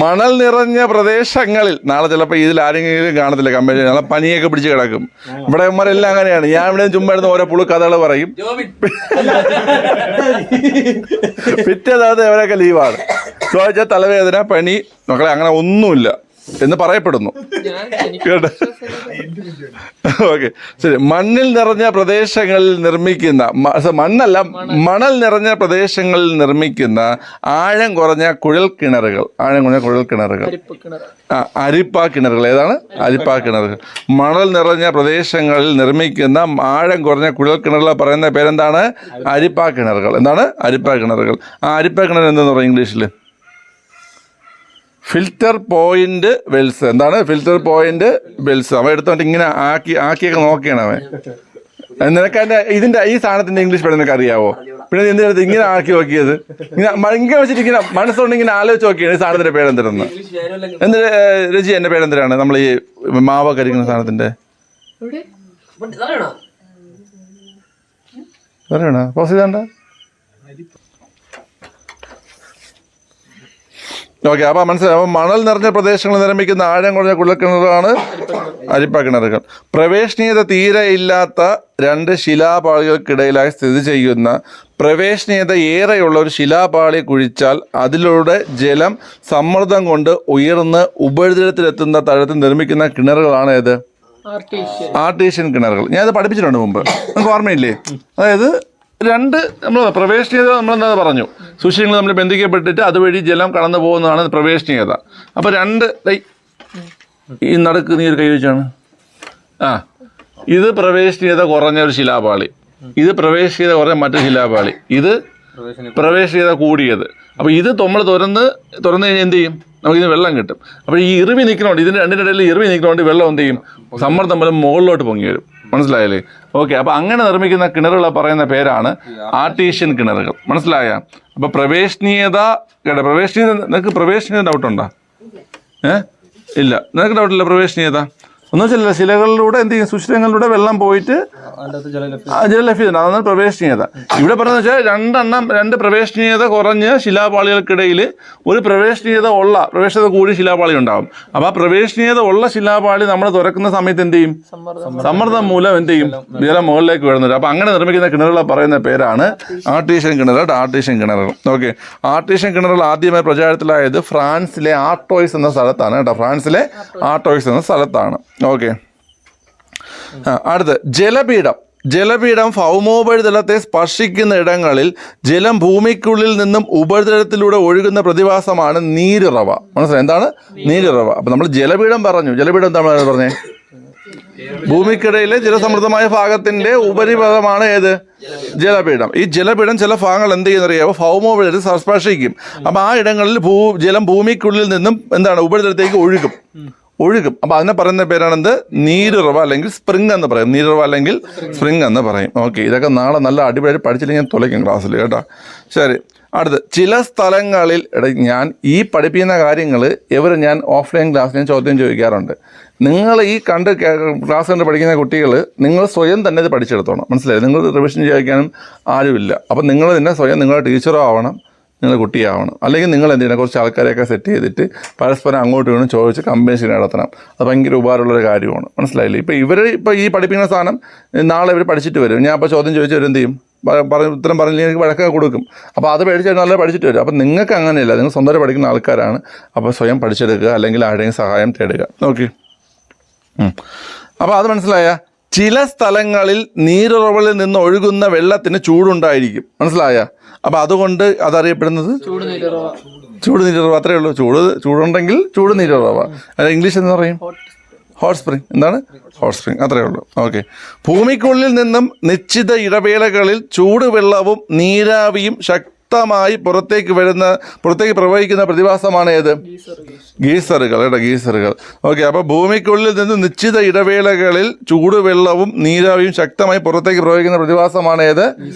മണൽ നിറഞ്ഞ പ്രദേശങ്ങളിൽ നാളെ ചിലപ്പോൾ ഇതിൽ ആരെങ്കിലും കാണത്തില്ല, കമ്പനി നാളെ പനിയൊക്കെ പിടിച്ച് കിടക്കും. ഇവിടെ ഇവന്മാരെല്ലാം അങ്ങനെയാണ്. ഞാൻ ഇവിടെ ചുമ്മാ ഇരുന്ന് ഓരോ പുളു കഥകൾ പറയും. പിറ്റേതാത് അവരൊക്കെ ലീവാണ്. ചോദിച്ചാൽ തലവേദന, പനി, മക്കളെ അങ്ങനെ ഒന്നുമില്ല എന്ന് പറയപ്പെടുന്നു. കേട്ടോ? ഓക്കെ, ശരി. മണ്ണിൽ നിറഞ്ഞ പ്രദേശങ്ങളിൽ നിർമ്മിക്കുന്ന മണൽ നിറഞ്ഞ പ്രദേശങ്ങളിൽ നിർമ്മിക്കുന്ന ആഴം കുറഞ്ഞ കുഴൽ കിണറുകൾ. അരിപ്പാ കിണറുകൾ. ഏതാണ്? അരിപ്പാ കിണറുകൾ. മണൽ നിറഞ്ഞ പ്രദേശങ്ങളിൽ നിർമ്മിക്കുന്ന ആഴം കുറഞ്ഞ കുഴൽ കിണറുകൾ പറയുന്ന പേരെന്താണ്? അരിപ്പാ കിണറുകൾ. എന്താണ്? അരിപ്പാ കിണറുകൾ. അരിപ്പാ കിണർ എന്താന്ന് പറയും ഇംഗ്ലീഷിൽ? Filter point Wells. എന്താണ് ഫിൽറ്റർ പോയിന്റ് വെൽസ്? അവൻ എടുത്തോണ്ട് ഇങ്ങനെ ആക്കിയൊക്കെ നോക്കിയാണ് അവൻ. നിനക്ക് ഇതിന്റെ ഈ സാധനത്തിന്റെ ഇംഗ്ലീഷ് പേര് നിനക്ക് അറിയാവോ? പിന്നെ എന്തിനടുത്ത് ഇങ്ങനെ ആക്കി നോക്കിയത്? ഇങ്ങനെ വെച്ചിട്ട് ഇങ്ങനെ മനസ്സുകൊണ്ട് ഇങ്ങനെ ആലോചിച്ച് നോക്കിയാണ് ഈ സാധനത്തിന്റെ പേരെന്തിരുന്ന്. എന്തിന് രജി, എന്റെ പേരെന്തിനാണ്? നമ്മൾ ഈ മാവ് കരിക്കുന്ന സാധനത്തിന്റെ പറയണ പോസ് ചെയ്താണ്ട. ഓക്കെ, അപ്പോൾ മനസ്സിലായി. അപ്പോൾ മണൽ നിറഞ്ഞ പ്രദേശങ്ങളിൽ നിർമ്മിക്കുന്ന ആഴം കുറഞ്ഞ കുഴൽക്കിണറുകളാണ് അരിപ്പാ കിണറുകൾ. പ്രവേശനീയത തീരെ ഇല്ലാത്ത രണ്ട് ശിലാപാളികൾക്കിടയിലായി സ്ഥിതി ചെയ്യുന്ന പ്രവേശനീയത ഏറെയുള്ള ഒരു ശിലാപാളി കുഴിച്ചാൽ അതിലൂടെ ജലം സമ്മർദ്ദം കൊണ്ട് ഉയർന്ന് ഉപരിതലത്തിലെത്തുന്ന തരത്തിൽ നിർമ്മിക്കുന്ന കിണറുകളാണ് ഏത്? ആർട്ടീഷ്യൻ കിണറുകൾ. ഞാനത് പഠിപ്പിച്ചിട്ടുണ്ട് മുമ്പ്, നമുക്ക് ഓർമ്മയില്ലേ? അതായത് രണ്ട് നമ്മൾ പ്രവേശനീയത നമ്മളെന്താ പറഞ്ഞു, സുഷിരങ്ങൾ നമ്മൾ ബന്ധിക്കപ്പെട്ടിട്ട് അതുവഴി ജലം കടന്നു പോകുന്നതാണ് പ്രവേശനീയത. അപ്പോൾ രണ്ട് ഈ നടുക്ക് നീ ഒരു കൈ വെച്ചാണ്. ഇത് പ്രവേശനീയത കുറഞ്ഞ ഒരു ശിലാപാളി, ഇത് പ്രവേശനീയത കുറഞ്ഞ മറ്റൊരു ശിലാപാളി, ഇത് പ്രവേശനീയത കൂടിയത്. അപ്പോൾ ഇത് നമ്മൾ തുറന്ന് കഴിഞ്ഞാൽ എന്ത് ചെയ്യും? നമുക്കിത് വെള്ളം കിട്ടും. അപ്പോൾ ഈ ഇറിവി നിൽക്കണോണ്ട്, ഇതിൻ്റെ രണ്ടിൻ്റെ ഇടയിൽ ഇറിവി നിൽക്കണോണ്ട് വെള്ളം എന്ത് ചെയ്യും? സമ്മർദ്ദം മൂലം മുകളിലോട്ട് പൊങ്ങി വരും. മനസ്സിലായല്ലേ? ഓക്കെ, അപ്പോൾ അങ്ങനെ നിർമ്മിക്കുന്ന കിണറുകൾ പറയുന്ന പേരാണ് ആർട്ടീഷ്യൻ കിണറുകൾ. മനസ്സിലായ? അപ്പോൾ പ്രവേശനീയത കേട്ടോ. നിനക്ക് പ്രവേശനീയത ഡൗട്ടുണ്ടോ? ഇല്ല, നിനക്ക് ഡൗട്ടില്ല പ്രവേശനീയത ഒന്നും വെച്ചാൽ ശിലകളിലൂടെ എന്ത് ചെയ്യും? സുഷിരങ്ങളിലൂടെ വെള്ളം പോയിട്ട് ജലലഭ്യത, അതാണ് പ്രവേശനീയത. ഇവിടെ പറയുന്നത് വെച്ചാൽ രണ്ട് പ്രവേശനീയത കുറഞ്ഞ് ശിലാപാളികൾക്കിടയിൽ ഒരു പ്രവേശനീയത കൂടി ശിലാപാളി ഉണ്ടാകും. അപ്പോൾ ആ പ്രവേശനീയത ഉള്ള ശിലാപാളി നമ്മൾ തുറക്കുന്ന സമയത്ത് എന്ത് ചെയ്യും? സമ്മർദ്ദം മൂലം എന്ത് ചെയ്യും? ജലം മുകളിലേക്ക് വീഴുന്നത്. അപ്പോൾ അങ്ങനെ നിർമ്മിക്കുന്ന കിണറുകളെ പറയുന്ന പേരാണ് ആർട്ടീഷ്യൻ കിണറുകൾ. ആർട്ടീഷ്യൻ കിണറുകൾ. ഓക്കെ, ആർട്ടീഷ്യൻ കിണറുകൾ ആദ്യമായി പ്രചാരത്തിലായത് ഫ്രാൻസിലെ ആർട്ടോയ്സ് എന്ന സ്ഥലത്താണ് കേട്ടോ. ഫ്രാൻസിലെ ആർട്ടോയ്സ് എന്ന സ്ഥലത്താണ്. ഓക്കെ, അടുത്ത് ജലപീഠം. ജലപീഠം ഭൗമോപരിതലത്തെ സ്പർശിക്കുന്ന ഇടങ്ങളിൽ ജലം ഭൂമിക്കുള്ളിൽ നിന്നും ഉപരിതലത്തിലൂടെ ഒഴുകുന്ന പ്രതിഭാസമാണ് നീരുറവ. മനസ്സിലായി എന്താണ് നീരുറവ? അപ്പം നമ്മൾ ജലപീഠം പറഞ്ഞു. ജലപീഠം എന്താണ് പറഞ്ഞേ? ഭൂമിക്കിടയിലെ ജലസമൃദ്ധമായ ഭാഗത്തിന്റെ ഉപരിപഥമാണ് ഏത്? ജലപീഠം. ഈ ജലപീഠം ചില ഭാഗങ്ങൾ എന്ത് ചെയ്യുന്നറിയാമോ? ഭൗമോപരിതലത്തിൽ സ്പർശിക്കും. അപ്പം ആ ഇടങ്ങളിൽ ജലം ഭൂമിക്കുള്ളിൽ നിന്നും എന്താണ് ഉപരിതലത്തേക്ക് ഒഴുകും. അപ്പം അതിനെ പറയുന്ന പേരാണെന്ത്? നീരുറവ അല്ലെങ്കിൽ സ്പ്രിംഗ് എന്ന് പറയും. നീരുറവ അല്ലെങ്കിൽ സ്പ്രിംഗ് എന്ന് പറയും. ഓക്കെ, ഇതൊക്കെ നാളെ നല്ല അടിപൊളി പഠിച്ചില്ലെങ്കിൽ ഞാൻ തുലയ്ക്കും ക്ലാസ്സിൽ കേട്ടോ. ശരി, അടുത്ത് ചില സ്ഥലങ്ങളിൽ ഞാൻ ഈ പഠിപ്പിക്കുന്ന കാര്യങ്ങൾ ഞാൻ ഓഫ്ലൈൻ ക്ലാസ്സിൽ ഞാൻ ചോദ്യം ചോദിക്കാറുണ്ട്. നിങ്ങൾ ഈ ക്ലാസ് കണ്ട് പഠിക്കുന്ന കുട്ടികൾ നിങ്ങൾ സ്വയം തന്നെ ഇത് പഠിച്ചെടുത്തോണം. മനസ്സിലായി? നിങ്ങൾ റിവിഷൻ ചോദിക്കാനും ആരുമില്ല. അപ്പം നിങ്ങൾ തന്നെ സ്വയം നിങ്ങളുടെ ടീച്ചറോ ആവണം, നിങ്ങൾ കുട്ടിയാവണം. അല്ലെങ്കിൽ നിങ്ങൾ എന്ത് ചെയ്യണം? കുറച്ച് ആൾക്കാരെയൊക്കെ സെറ്റ് ചെയ്തിട്ട് പരസ്പരം അങ്ങോട്ടും ഇങ്ങോട്ടും ചോദിച്ച് കമ്പനീഷൻ നടത്തണം. അത് ഭയങ്കര ഉപകാരമുള്ളൊരു കാര്യമാണ്. മനസ്സിലായില്ലേ? ഇപ്പോൾ ഈ പഠിപ്പിക്കുന്ന സാധനം നാളെ ഇവർ പഠിച്ചിട്ട് വരും. ഞാൻ അപ്പോൾ ചോദ്യം ചോദിച്ചവർ എന്ത് ചെയ്യും? ഉത്തരം പറഞ്ഞില്ലെങ്കിൽ എനിക്ക് വഴക്കൊക്കെ കൊടുക്കും. അപ്പോൾ അത് പഠിച്ചാൽ നല്ല പഠിച്ചിട്ട് വരും. അപ്പം നിങ്ങൾക്ക് അങ്ങനെയല്ല, നിങ്ങൾ സ്വന്തമായിട്ട് പഠിക്കുന്ന ആൾക്കാരാണ്. അപ്പോൾ സ്വയം പഠിച്ചെടുക്കുക, അല്ലെങ്കിൽ ആരുടെയും സഹായം തേടുക. ഓക്കെ, അപ്പോൾ അത് മനസ്സിലായ? ചില സ്ഥലങ്ങളിൽ നീരുറവകളിൽ നിന്ന് ഒഴുകുന്ന വെള്ളത്തിന് ചൂടുണ്ടായിരിക്കും. മനസ്സിലായ? അപ്പോൾ അതുകൊണ്ട് അതറിയപ്പെടുന്നത് ചൂട് നീരുറവ. അത്രയേ ഉള്ളൂ. ചൂടുണ്ടെങ്കിൽ ചൂട് നീരുറവ. ഇംഗ്ലീഷ് എന്ന് പറയും ഹോട്ട് സ്പ്രിംഗ്. എന്താണ്? Hot spring. അത്രയേ ഉള്ളൂ. ഓക്കെ. ഭൂമിക്കുള്ളിൽ നിന്നും നിശ്ചിത ഇടവേളകളിൽ ചൂടുവെള്ളവും നീരാവിയും ശക്തമായി പുറത്തേക്ക് പ്രവഹിക്കുന്ന പ്രതിഭാസമാണ് ഏത്? ഗീസറുകൾ. ഗീസറുകൾ. ഓക്കെ, അപ്പോൾ ഭൂമിക്കുള്ളിൽ നിന്ന് നിശ്ചിത ഇടവേളകളിൽ ചൂടുവെള്ളവും നീരാവിയും ശക്തമായി പുറത്തേക്ക് പ്രവഹിക്കുന്ന പ്രതിഭാസമാണ് ഏത്?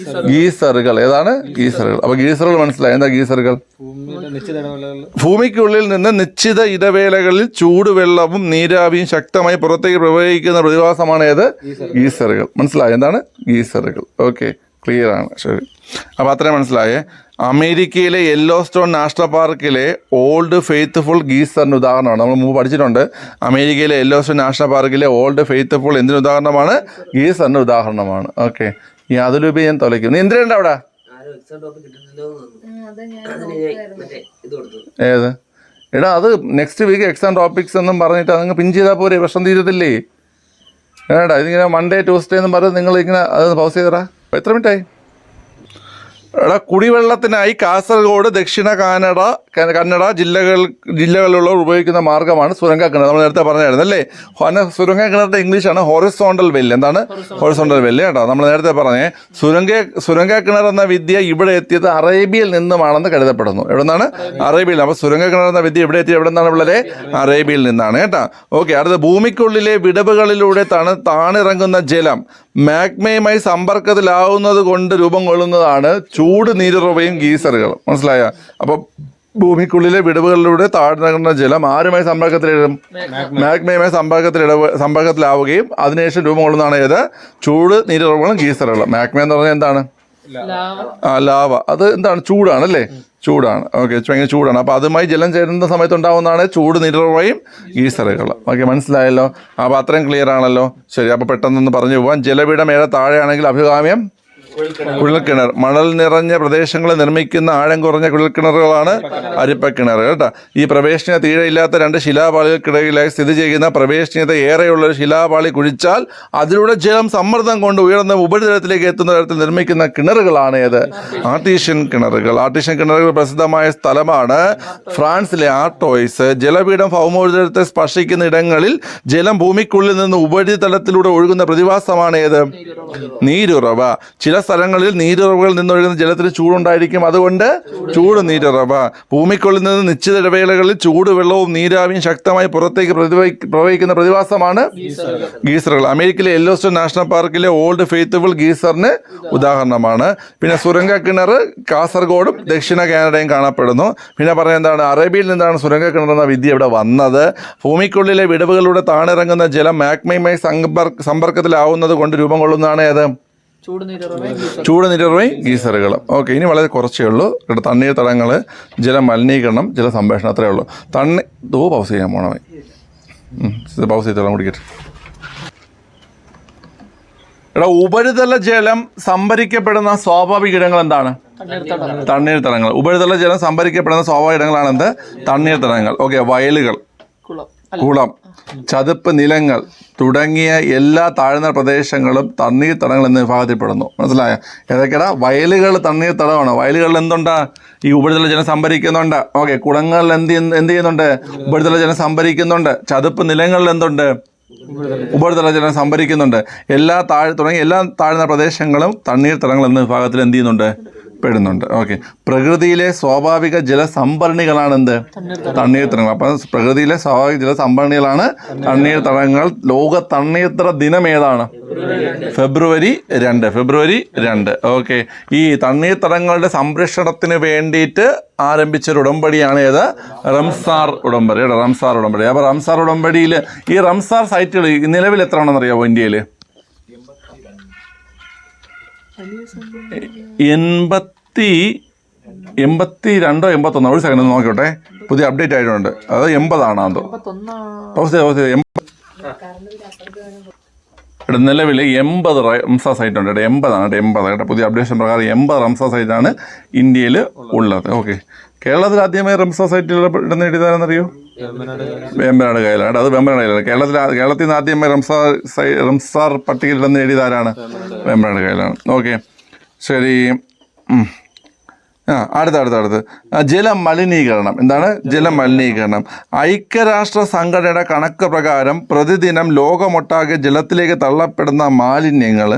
ഗീസറുകൾ. ഏതാണ്? ഗീസറുകൾ. അപ്പോൾ ഗീസറുകൾ മനസ്സിലായി? എന്താ ഗീസറുകൾ? ഭൂമിക്കുള്ളിൽ നിന്ന് നിശ്ചിത ഇടവേളകളിൽ ചൂടുവെള്ളവും നീരാവിയും ശക്തമായി പുറത്തേക്ക് പ്രവഹിക്കുന്ന പ്രതിഭാസമാണ് ഏത്? ഗീസറുകൾ. മനസ്സിലായി? എന്താണ് ഗീസറുകൾ? ഓക്കെ, ക്ലിയർ ആണ്. ശരി, അപ്പോൾ അത്രയും മനസ്സിലായേ. അമേരിക്കയിലെ യെല്ലോസ്റ്റോൺ നാഷണൽ പാർക്കിലെ ഓൾഡ് ഫെയ്ത്ത്ഫുൾ ഗീസറിന് ഉദാഹരണമാണ്. നമ്മൾ മുമ്പ് പഠിച്ചിട്ടുണ്ട്. അമേരിക്കയിലെ യെല്ലോസ്റ്റോൺ നാഷണൽ പാർക്കിലെ ഓൾഡ് ഫെയ്ത്ത്ഫുൾ എന്തിന് ഉദാഹരണമാണ്? ഗീസറിന് ഉദാഹരണമാണ്. ഓക്കെ, ഈ അതിലുപരി ഞാൻ തുലയ്ക്കും. നീ എന്തിനുണ്ട് അവിടെ? ഏത്? എടാ, അത് നെക്സ്റ്റ് വീക്ക് എക്സാം ടോപ്പിക്സ് എന്നും പറഞ്ഞിട്ട് അതങ്ങ് പിൻ ചെയ്താൽ പോരെ, പ്രശ്നം തീരത്തില്ലേ? ഏടാ, ഇതിങ്ങനെ മൺഡേ ട്യൂസ്ഡേ എന്നും പറഞ്ഞ് നിങ്ങളിങ്ങനെ അത് പൗസ് ചെയ്തടാ. എത്ര മിനിറ്റായി? എടാ, കുടിവെള്ളത്തിനായി കാസർഗോഡ്, ദക്ഷിണ കന്നഡ ജില്ലകളിലുള്ളവർ ഉപയോഗിക്കുന്ന മാർഗ്ഗമാണ് സുരംഗ കിണർ. നമ്മൾ നേരത്തെ പറഞ്ഞായിരുന്നു അല്ലേ? സുരംഗ കിണറിന്റെ ഇംഗ്ലീഷാണ് ഹൊറിസോണ്ടൽ വെല്ല്. എന്താണ് ഹൊറിസോണ്ടൽ വെല്ല്? കേട്ടോ, നമ്മൾ നേരത്തെ പറഞ്ഞേ സുരംഗ കിണർ എന്ന വിദ്യ ഇവിടെ എത്തിയത് അറേബ്യയിൽ നിന്നുമാണെന്ന് കരുതപ്പെടുന്നു. എവിടെ നിന്നാണ്? അറേബ്യയിൽ. അപ്പോൾ സുരംഗ കിണർ എന്ന വിദ്യ ഇവിടെ എത്തിയത് എവിടെ നിന്നാണ്? വളരെ അറേബ്യയിൽ നിന്നാണ്. കേട്ടോ. ഓക്കെ, അടുത്ത ഭൂമിക്കുള്ളിലെ വിടവുകളിലൂടെ താണിറങ്ങുന്ന ജലം മാഗ്മയുമായി സമ്പർക്കത്തിലാവുന്നത് കൊണ്ട് രൂപം കൊള്ളുന്നതാണ് ചൂട് നീരുറവയും ഗീസറുകളും. മനസ്സിലായ? അപ്പോൾ ഭൂമിക്കുള്ളിലെ വിടവുകളിലൂടെ താഴ്ന്നിറങ്ങുന്ന ജലം ആരുമായി സമ്പർക്കത്തിലിടും? മാഗ്മയുമായി സമ്പർക്കത്തിലാവുകയും അതിനുശേഷം രൂപം കൊള്ളുന്നതാണ് ഏത്? ചൂട് നീരുറവകളും ഗീസറുകളും. മാഗ്മ എന്ന് പറഞ്ഞാൽ എന്താണ്? ലാവ. അത് എന്താണ്? ചൂടാണ് അല്ലേ? ചൂടാണ്. ഓക്കെ, ഭയങ്കര ചൂടാണ്. അപ്പോൾ അതുമായി ജലം ചേരുന്ന സമയത്ത് ഉണ്ടാകുന്നതാണ് ചൂട് നീരുറവയും ഗീസറുകളും. ഓക്കെ, മനസ്സിലായല്ലോ? അപ്പോൾ അത്രയും ക്ലിയർ ആണല്ലോ. ശരി, അപ്പോൾ പെട്ടെന്നൊന്ന് പറഞ്ഞു പോകാം. ജലപീഠം ഏറെ താഴെയാണെങ്കിൽ അഭികാമ്യം കുഴൽക്കിണർ. മണൽ നിറഞ്ഞ പ്രദേശങ്ങളിൽ നിർമ്മിക്കുന്ന ആഴം കുറഞ്ഞ കുഴൽക്കിണറുകളാണ് അരിപ്പക്കിണർ. കേട്ടോ. ഈ പ്രവേശനീയത തീരെയില്ലാത്ത രണ്ട് ശിലാപാളികൾക്കിടയിലായി സ്ഥിതി ചെയ്യുന്ന പ്രവേശനീയത ഏറെയുള്ള ഒരു ശിലാപാളി കുഴിച്ചാൽ അതിലൂടെ ജലം സമ്മർദ്ദം കൊണ്ട് ഉയർന്ന ഉപരിതലത്തിലേക്ക് എത്തുന്ന തരത്തിൽ നിർമ്മിക്കുന്ന കിണറുകളാണ് ഏത്? ആർട്ടീഷ്യൻ കിണറുകൾ. ആർട്ടീഷ്യൻ കിണറുകൾ പ്രസിദ്ധമായ സ്ഥലമാണ് ഫ്രാൻസിലെ ആർട്ടോയ്സ്. ജലപീഠം ഭൗമോപരിതലത്തെ സ്പർശിക്കുന്ന ഇടങ്ങളിൽ ജലം ഭൂമിക്കുള്ളിൽ നിന്ന് ഉപരിതലത്തിലൂടെ ഒഴുകുന്ന പ്രതിഭാസമാണ് ഏത്? നീരുറവ. ചില സ്ഥലങ്ങളിൽ നീരുറവകളിൽ നിന്നൊഴുകുന്ന ജലത്തിന് ചൂടുണ്ടായിരിക്കും, അതുകൊണ്ട് ചൂട് നീരുറവ. ഭൂമിക്കുള്ളിൽ നിന്ന് നിശ്ചിത ഇടവേളകളിൽ ചൂടുവെള്ളവും നീരാവിയും ശക്തമായി പുറത്തേക്ക് പ്രവഹിക്കുന്ന പ്രതിഭാസമാണ് ഗീസറുകൾ. അമേരിക്കയിലെ യെല്ലോസ്റ്റോൺ നാഷണൽ പാർക്കിലെ ഓൾഡ് ഫെയ്ത്ത്ഫുൾ ഗീസറിന് ഉദാഹരണമാണ്. പിന്നെ സുരംഗ കിണർ കാസർഗോഡും ദക്ഷിണ കാനഡയും കാണപ്പെടുന്നു. പിന്നെ പറഞ്ഞ എന്താണ്? അറേബ്യയിൽ നിന്നാണ് സുരംഗ കിണർ എന്ന വിദ്യ ഇവിടെ വന്നത്. ഭൂമിക്കുള്ളിലെ വിടവുകളിലൂടെ താണിറങ്ങുന്ന ജലം മാഗ്മയുമായി സമ്പർക്കത്തിലാവുന്നത് കൊണ്ട് രൂപം കൊള്ളുന്നതാണ് ഏത്? ചൂട് നീരുറവയും ഗീസറുകളും. ഓക്കെ, ഇനി വളരെ കുറച്ചേ ഉള്ളൂ. ഇവിടെ തണ്ണീർത്തടങ്ങൾ, ജലമലിനീകരണം, ജലസംരക്ഷണം, അത്രയേ ഉള്ളൂ. പൗസ് ചെയ്യാൻ പോണമായി. പൗസ് ചെയ്തോളാം, കുടിക്കട്ടെ. ഇവിടെ ഉപരിതല ജലം സംഭരിക്കപ്പെടുന്ന സ്വാഭാവിക ഇടങ്ങൾ എന്താണ്? തണ്ണീർത്തടങ്ങൾ. ഉപരിതല ജലം സംഭരിക്കപ്പെടുന്ന സ്വാഭാവിക ഇടങ്ങളാണ് എന്ത്? തണ്ണീർത്തടങ്ങൾ. ഓക്കെ, വയലുകൾ കുളം, ചതുപ്പ് നിലങ്ങൾ തുടങ്ങിയ എല്ലാ താഴ്ന്ന പ്രദേശങ്ങളും തണ്ണീർത്തടങ്ങൾ എന്ന വിഭാഗത്തിൽപ്പെടുന്നു. മനസ്സിലായോ? ഏതൊക്കെയാ? വയലുകൾ തണ്ണീർത്തടമാണ്. വയലുകളിൽ എന്തുണ്ടാ? ഈ ഉപരിതല ജലം സംഭരിക്കുന്നുണ്ട്. ഓക്കെ. കുളങ്ങളിൽ എന്ത് ചെയ്യുന്നുണ്ട്? ഉപരിതല ജലം സംഭരിക്കുന്നുണ്ട്. ചതുപ്പ് നിലങ്ങളിൽ എന്തുണ്ട്? ഉപരിതല ജലം സംഭരിക്കുന്നുണ്ട്. തുടങ്ങിയ എല്ലാ താഴ്ന്ന പ്രദേശങ്ങളും തണ്ണീർത്തടങ്ങൾ എന്ന വിഭാഗത്തിൽ എന്ത് ചെയ്യുന്നുണ്ട്? പെടുന്നുണ്ട്. ഓക്കെ. പ്രകൃതിയിലെ സ്വാഭാവിക ജലസംഭരണികളാണ് എന്ത്? തണ്ണീർത്തടങ്ങൾ. അപ്പം പ്രകൃതിയിലെ സ്വാഭാവിക ജലസംഭരണികളാണ് തണ്ണീർത്തടങ്ങൾ. ലോക തണ്ണീർത്തട ദിനം ഏതാണ്? ഫെബ്രുവരി 2. ഓക്കെ. ഈ തണ്ണീർത്തടങ്ങളുടെ സംരക്ഷണത്തിന് വേണ്ടിയിട്ട് ആരംഭിച്ചൊരു ഉടമ്പടിയാണ് ഏത്? റംസാർ ഉടമ്പടി. റംസാർ ഉടമ്പടി. അപ്പോൾ റംസാർ ഉടമ്പടിയിൽ ഈ റംസാർ സൈറ്റുകൾ നിലവിൽ എത്ര ആണെന്ന് അറിയാമോ ഇന്ത്യയിൽ? 82 81. ഒരു സെക്കൻഡ് നോക്കിയോട്ടെ, പുതിയ അപ്ഡേറ്റ് ആയിട്ടുണ്ട്. അത് 80 ആണോ? നിലവിൽ 80 റംസാർ സൈറ്റ് ഉണ്ട്. 80 പുതിയ അപ്ഡേഷൻ പ്രകാരം 80 റംസാർ സൈറ്റാണ് ഇന്ത്യയിൽ ഉള്ളത്. ഓക്കെ. കേരളത്തിൽ ആദ്യമായി റംസാർ സൈറ്റിൽ ഇടുന്ന എഴുതാനെന്നറിയോ? വേമ്പനാട് കായലാണ്. അത് വേമ്പനാട് കായലാണ്. കേരളത്തിൽ നിന്ന് ആദ്യമായി റംസാർ പട്ടികയിൽ ഇടുന്ന എഴുതാരാണ്? വേമ്പനാട് കായലാണ്. ഓക്കെ, ശരി. അടുത്ത് ജലമലിനീകരണം. എന്താണ് ജലമലിനീകരണം? ഐക്യരാഷ്ട്ര സംഘടനയുടെ കണക്ക് പ്രകാരം പ്രതിദിനം ലോകമൊട്ടാകെ ജലത്തിലേക്ക് തള്ളപ്പെടുന്ന മാലിന്യങ്ങൾ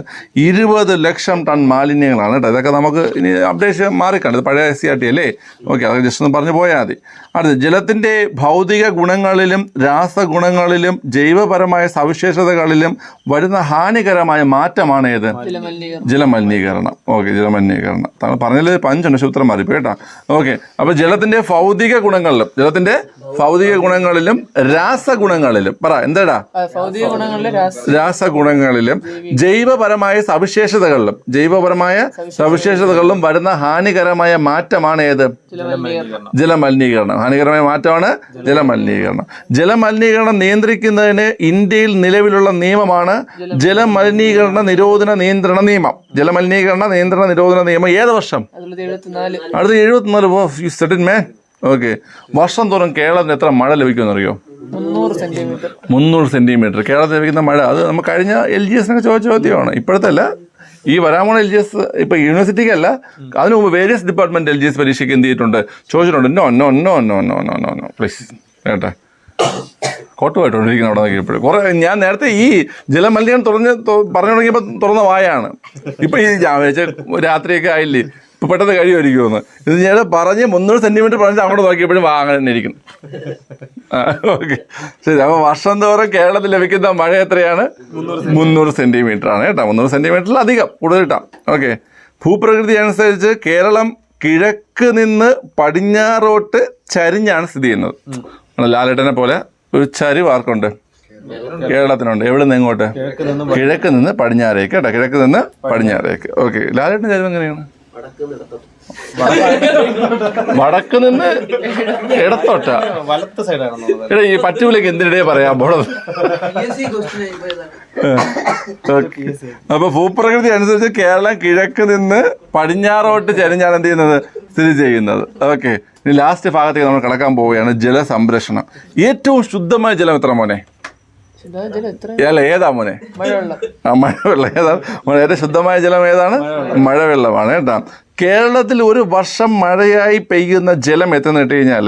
20 ലക്ഷം ടൺ മാലിന്യങ്ങളാണ് കേട്ടോ. ഇതൊക്കെ നമുക്ക് ഇനി അപ്ഡേഷൻ മാറിക്കാണ്. ഇത് പഴയ SCRT അല്ലേ? ഓക്കെ, അതൊക്കെ ജസ്റ്റ് ഒന്ന് പറഞ്ഞു പോയാൽ മതി. അടുത്ത് ജലത്തിൻ്റെ ഭൗതിക ഗുണങ്ങളിലും രാസഗുണങ്ങളിലും ജൈവപരമായ സവിശേഷതകളിലും വരുന്ന ഹാനികരമായ മാറ്റമാണ് ഏത്? ജലമലിനീകരണം. ഓക്കെ, ജലമലിനീകരണം. താങ്കൾ പറഞ്ഞതിൽ പഞ്ചുണ്ട്, സൂത്രം മാറിപ്പോയി കേട്ടോ. ഓക്കെ. അപ്പോൾ ജലത്തിൻ്റെ ഭൗതിക ഗുണങ്ങളിലും രാസഗുണങ്ങളിലും പറ എന്താടാ? രാസഗുണങ്ങളിലും ജൈവപരമായ സവിശേഷതകളിലും വരുന്ന ഹാനികരമായ മാറ്റമാണ് ഏത്? ജലമലിനീകരണം. ഹാനികരമായ മാറ്റമാണ് ജലമലിനീകരണം. ജലമലിനീകരണം നിയന്ത്രിക്കുന്നതിന് ഇന്ത്യയിൽ നിലവിലുള്ള നിയമമാണ് ജലമലിനീകരണ നിരോധന നിയന്ത്രണ നിയമം. ഏത് വർഷം? അടുത്ത 74. ഓക്കെ. വർഷം തോറും കേരളത്തിന് എത്ര മഴ ലഭിക്കുമെന്നറിയോ? 300 സെന്റിമീറ്റർ കേരളത്തിൽ ലഭിക്കുന്ന മഴ. അത് നമ്മൾ കഴിഞ്ഞ LGS ചോദിച്ച ചോദ്യമാണ്. ഇപ്പോഴത്തെ അല്ല, ഈ വരാമോണ LGS ഇപ്പോൾ യൂണിവേഴ്സിറ്റിക്കല്ല, അതിനു മുമ്പ് വേരിയസ് ഡിപ്പാർട്ട്മെന്റ് LGS പരീക്ഷയ്ക്ക് എന്ത് ചെയ്തിട്ടുണ്ട്? ചോദിച്ചിട്ടുണ്ട്. നോ പ്ലീസ് കേട്ടെ. കോട്ടുമായിട്ടോണ്ടിരിക്കുന്ന അവിടെ നോക്കിയപ്പോഴും കുറേ ഞാൻ നേരത്തെ ഈ ജലമലിനീകരണം പറഞ്ഞു തുടങ്ങിയപ്പോൾ തുറന്ന വായാണ്. ഇപ്പം ഈ ഞാൻ വെച്ച രാത്രിയൊക്കെ ആയില്ലേ, ഇപ്പം പെട്ടെന്ന് കഴിയുമായിരിക്കുമെന്ന്. ഇത് ഞാൻ പറഞ്ഞ് 300 സെന്റിമീറ്റർ പറഞ്ഞ് അങ്ങോട്ട് നോക്കിയപ്പോഴും അങ്ങനെ തന്നെ ഇരിക്കുന്നു. ഓക്കെ, ശരി. അപ്പോൾ വർഷം തോറും കേരളത്തിൽ ലഭിക്കുന്ന മഴ എത്രയാണ്? 300 സെന്റിമീറ്റർ ആണ് കേട്ടോ. 300 സെന്റിമീറ്ററിൽ അധികം കൂടുതൽ കിട്ടാം. ഓക്കെ. ഭൂപ്രകൃതി അനുസരിച്ച് കേരളം കിഴക്ക് നിന്ന് പടിഞ്ഞാറോട്ട് ചരിഞ്ഞാണ് സ്ഥിതി ചെയ്യുന്നത്. ലാലേട്ടനെ പോലെ ഒരു ചരിവ് ആർക്കുണ്ട്? കേരളത്തിനുണ്ട്. എവിടെ നിന്ന് എങ്ങോട്ട്? കിഴക്ക് നിന്ന് പടിഞ്ഞാറേക്ക് കേട്ടോ. കിഴക്ക് നിന്ന് പടിഞ്ഞാറേക്ക്. ഓക്കെ. ലാലേട്ടൻ്റെ ചരിവ് എങ്ങനെയാണ്? വടക്ക് നിന്ന് ഇടത്തോട്ടാ? എടാ, ഈ പറ്റുവിലേക്ക് എന്തിനിടെ പറയാൻ പോണത്? അപ്പൊ ഭൂപ്രകൃതി അനുസരിച്ച് കേരളം കിഴക്ക് നിന്ന് പടിഞ്ഞാറോട്ട് ചരിഞ്ഞാണ് എന്ത് ചെയ്യുന്നത്? സ്ഥിതി ചെയ്യുന്നത്. ഓക്കെ. ഇനി ലാസ്റ്റ് ഭാഗത്തേക്ക് നമ്മൾ കിടക്കാൻ പോവുകയാണ്. ജലസംരക്ഷണം. ഏറ്റവും ശുദ്ധമായ ജലം എത്ര മോനെ? അല്ല, ഏതാ മോനെ? മഴവെള്ളം. ഏതാ മോനെ? ഏറ്റവും ശുദ്ധമായ ജലം ഏതാണ്? മഴവെള്ളമാണ് കേട്ടോ. കേരളത്തിൽ ഒരു വർഷം മഴയായി പെയ്യുന്ന ജലം എത്തുന്ന ഇട്ട് കഴിഞ്ഞാൽ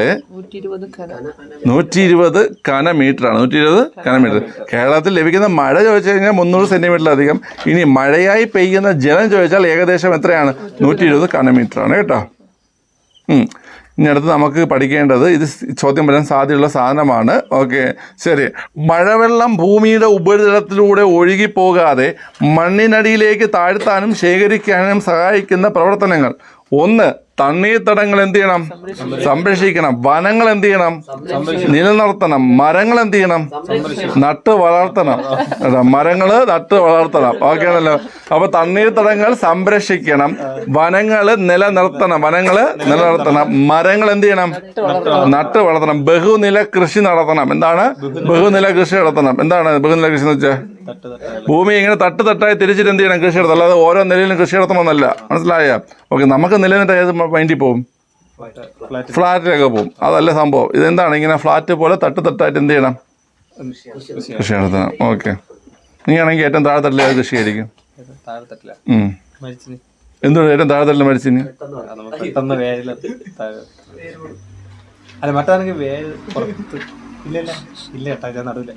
120 ഘനമീറ്ററാണ്. 120 ഘനമീറ്റർ. കേരളത്തിൽ ലഭിക്കുന്ന മഴ ചോദിച്ചു കഴിഞ്ഞാൽ 300 സെന്റിമീറ്ററിലധികം. ഇനി മഴയായി പെയ്യുന്ന ജലം ചോദിച്ചാൽ ഏകദേശം എത്രയാണ്? 120 ഘനമീറ്ററാണ് കേട്ടോ. ഇനി അടുത്ത് നമുക്ക് പഠിക്കേണ്ടത്, ഇത് ചോദ്യം വരാൻ സാധ്യതയുള്ള സാധനമാണ്. ഓക്കെ, ശരി. മഴവെള്ളം ഭൂമിയുടെ ഉപരിതലത്തിലൂടെ ഒഴുകിപ്പോകാതെ മണ്ണിനടിയിലേക്ക് താഴ്ത്താനും ശേഖരിക്കാനും സഹായിക്കുന്ന പ്രവർത്തനങ്ങൾ. 1. തണ്ണീർത്തടങ്ങൾ എന്ത് ചെയ്യണം? സംരക്ഷിക്കണം. വനങ്ങൾ എന്ത് ചെയ്യണം? നിലനിർത്തണം. മരങ്ങൾ എന്ത് ചെയ്യണം? നട്ട് വളർത്തണം. മരങ്ങൾ നട്ട് വളർത്തണം. ഓക്കെ ആണല്ലോ. അപ്പൊ തണ്ണീർത്തടങ്ങൾ സംരക്ഷിക്കണം, വനങ്ങൾ നിലനിർത്തണം. മരങ്ങൾ എന്ത് ചെയ്യണം? നട്ട് വളർത്തണം. ബഹുനില കൃഷി നടത്തണം. എന്താണ് ബഹുനില കൃഷി നടത്തണം? എന്താണ് ബഹുനില കൃഷി എന്ന് വെച്ചാൽ? ഭൂമി ഇങ്ങനെ തട്ടായി തിരിച്ചിട്ട് എന്ത് ചെയ്യണം? കൃഷി നടത്തണം. അല്ലാതെ ഓരോ നിലയിലും കൃഷി നടത്തണമെന്നല്ല. മനസ്സിലായ? ഓക്കെ. നമുക്ക് നിലനിട്ട് ഏത് മൈൻഡിൽ പോകും? ഫ്ലാറ്റിലൊക്കെ പോകും. അതല്ല സംഭവം. ഇതെന്താണ്? ഇങ്ങനെ ഫ്ലാറ്റ് പോലെ തട്ടായിട്ട് എന്ത് ചെയ്യണം? കൃഷി നടത്തണം. ഓക്കെ. നീയാണെങ്കിൽ ഏറ്റവും താഴെത്തട്ടിൽ ഏത് കൃഷിയായിരിക്കും? താഴെത്തട്ടില്ല മരിച്ചിന്. എന്തുകൊണ്ട് ഏറ്റവും താഴെത്തട്ടിൽ മരിച്ചിന്? നമുക്ക് പെട്ടെന്ന് വേല അല്ല മറ്റാണെങ്കിൽ വേല് പുറത്ത് ഇല്ല ചേട്ടാ ഞാൻ നടുവില്ല.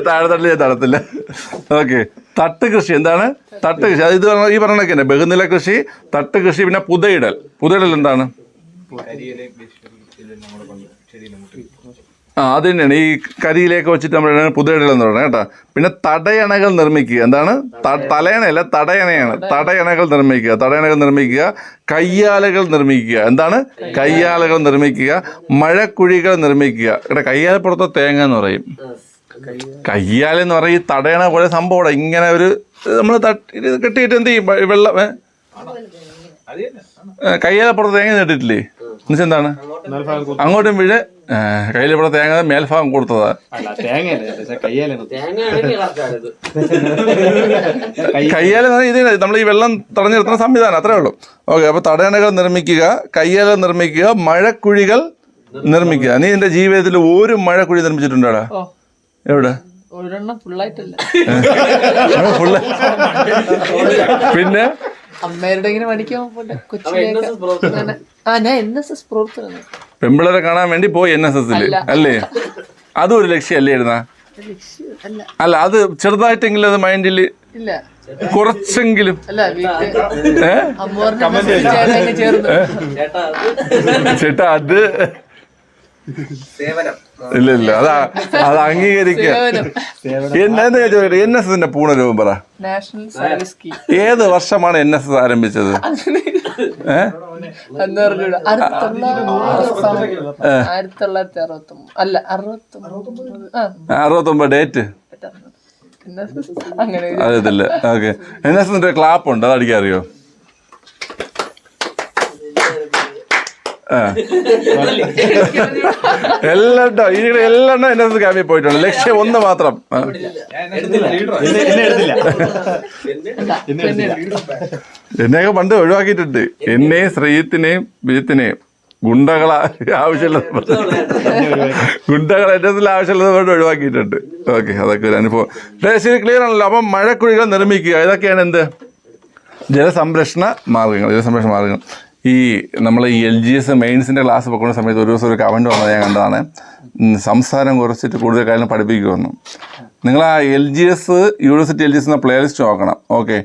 താഴെത്തട്ടിൽ ഞാൻ നടത്തില്ല. ഓക്കെ. തട്ട് കൃഷി എന്താണ്? തട്ട് കൃഷി അത് ഇത് ഈ പറഞ്ഞൊക്കെ തന്നെ ബഹുനില കൃഷി, തട്ട് കൃഷി, പിന്നെ പുതയിടൽ. പുതയിടൽ എന്താണ്? അത് തന്നെയാണ് ഈ കരിയിലേക്ക് വെച്ചിട്ട് നമ്മൾ പുതയിടൽ എന്ന് പറയുന്നത് കേട്ടോ. പിന്നെ തടയണകൾ നിർമ്മിക്കുക. എന്താണ്? തലയണയല്ല, തടയണയാണ്. തടയണകൾ നിർമ്മിക്കുക. കയ്യാലകൾ നിർമ്മിക്കുക. എന്താണ്? കയ്യാലകൾ നിർമ്മിക്കുക. മഴക്കുഴികൾ നിർമ്മിക്കുക. ഇവിടെ കയ്യാലപ്പുറത്തെ തേങ്ങ എന്ന് പറയും. കയ്യാലെന്ന് പറയും ഈ തടയണ പോലെ സംഭവം ഇങ്ങനെ ഒരു നമ്മൾ കെട്ടിയിട്ട് എന്ത് ചെയ്യും? വെള്ളം കയ്യാലപ്പുറത്ത് തേങ്ങ നേട്ടിട്ടില്ലേ? എന്നുവെച്ചാൽ എന്താണ്? അങ്ങോട്ടും വീഴ് കയ്യിലപ്പുറത്ത് തേങ്ങ മേൽഭാഗം കൊടുത്തതാ. കയ്യാല ഇത് നമ്മൾ ഈ വെള്ളം തടഞ്ഞു നിർത്തുന്ന സംവിധാനം, അത്രേ ഉള്ളൂ. ഓക്കെ. അപ്പൊ തടയണകൾ നിർമ്മിക്കുക, കയ്യാല നിർമ്മിക്കുക, മഴക്കുഴികൾ നിർമ്മിക്കുക. നീ നിന്റെ ജീവിതത്തിൽ ഒരു മഴക്കുഴി നിർമ്മിച്ചിട്ടുണ്ടോടാ? എവിടെ? പിന്നെ അമ്മയുടെ ഇങ്ങനെ പഠിക്കാൻ പെമ്പിളരെ കാണാൻ വേണ്ടി പോയി NSS അല്ലേ? അതും ഒരു ലക്ഷ്യമല്ലായിരുന്ന? അല്ല, അത് ചെറുതായിട്ടെങ്കിലും അത് മൈൻഡില് കുറച്ചെങ്കിലും ചേട്ടാ അത് ഇല്ല അത് അംഗീകരിക്കുക. NSSന്റെ പൂർണ്ണരൂപം പറ. ഏത് വർഷമാണ് NSS ആരംഭിച്ചത്? 1969 ഡേറ്റ് അറിയത്തില്ല. ഓക്കെ. NSSന്റെ ക്ലാപ്പ് ഉണ്ട്, അത് അടിക്കാൻ അറിയോ? എല്ലാം എല്ലാം NSS ക്യാമ്പിൽ പോയിട്ടുണ്ട്. ലക്ഷ്യം ഒന്ന് മാത്രം. എന്നെയൊക്കെ പണ്ട് ഒഴിവാക്കിയിട്ടുണ്ട്. എന്നെയും ശ്രീത്തിനെയും ബിജിത്തിനെയും ഗുണ്ടകളെ ആവശ്യമുള്ളത് NSS ആവശ്യമുള്ളത് കൊണ്ട് ഒഴിവാക്കിയിട്ടുണ്ട്. ഓക്കെ. അതൊക്കെ ഒരു അനുഭവം. ശരി, ക്ലിയർ ആണല്ലോ. അപ്പം മഴക്കുഴികൾ നിർമ്മിക്കുക, ഇതൊക്കെയാണ് എന്ത്? ജലസംരക്ഷണ മാർഗങ്ങൾ. ഈ നമ്മൾ ഈ LGS മെയിൻസിൻ്റെ ക്ലാസ് വെക്കുന്ന സമയത്ത് ഒരു ദിവസം ഒരു കമൻറ്റ് വന്നത് ഞാൻ കണ്ടതാണ്. സംസാരം കുറച്ചിട്ട് കൂടുതൽ കാര്യം പഠിപ്പിക്കുമെന്നു. നിങ്ങൾ ആ LGS യൂണിവേഴ്സിറ്റി LGS എന്ന പ്ലേലിസ്റ്റ് നോക്കണം. ഓക്കെ.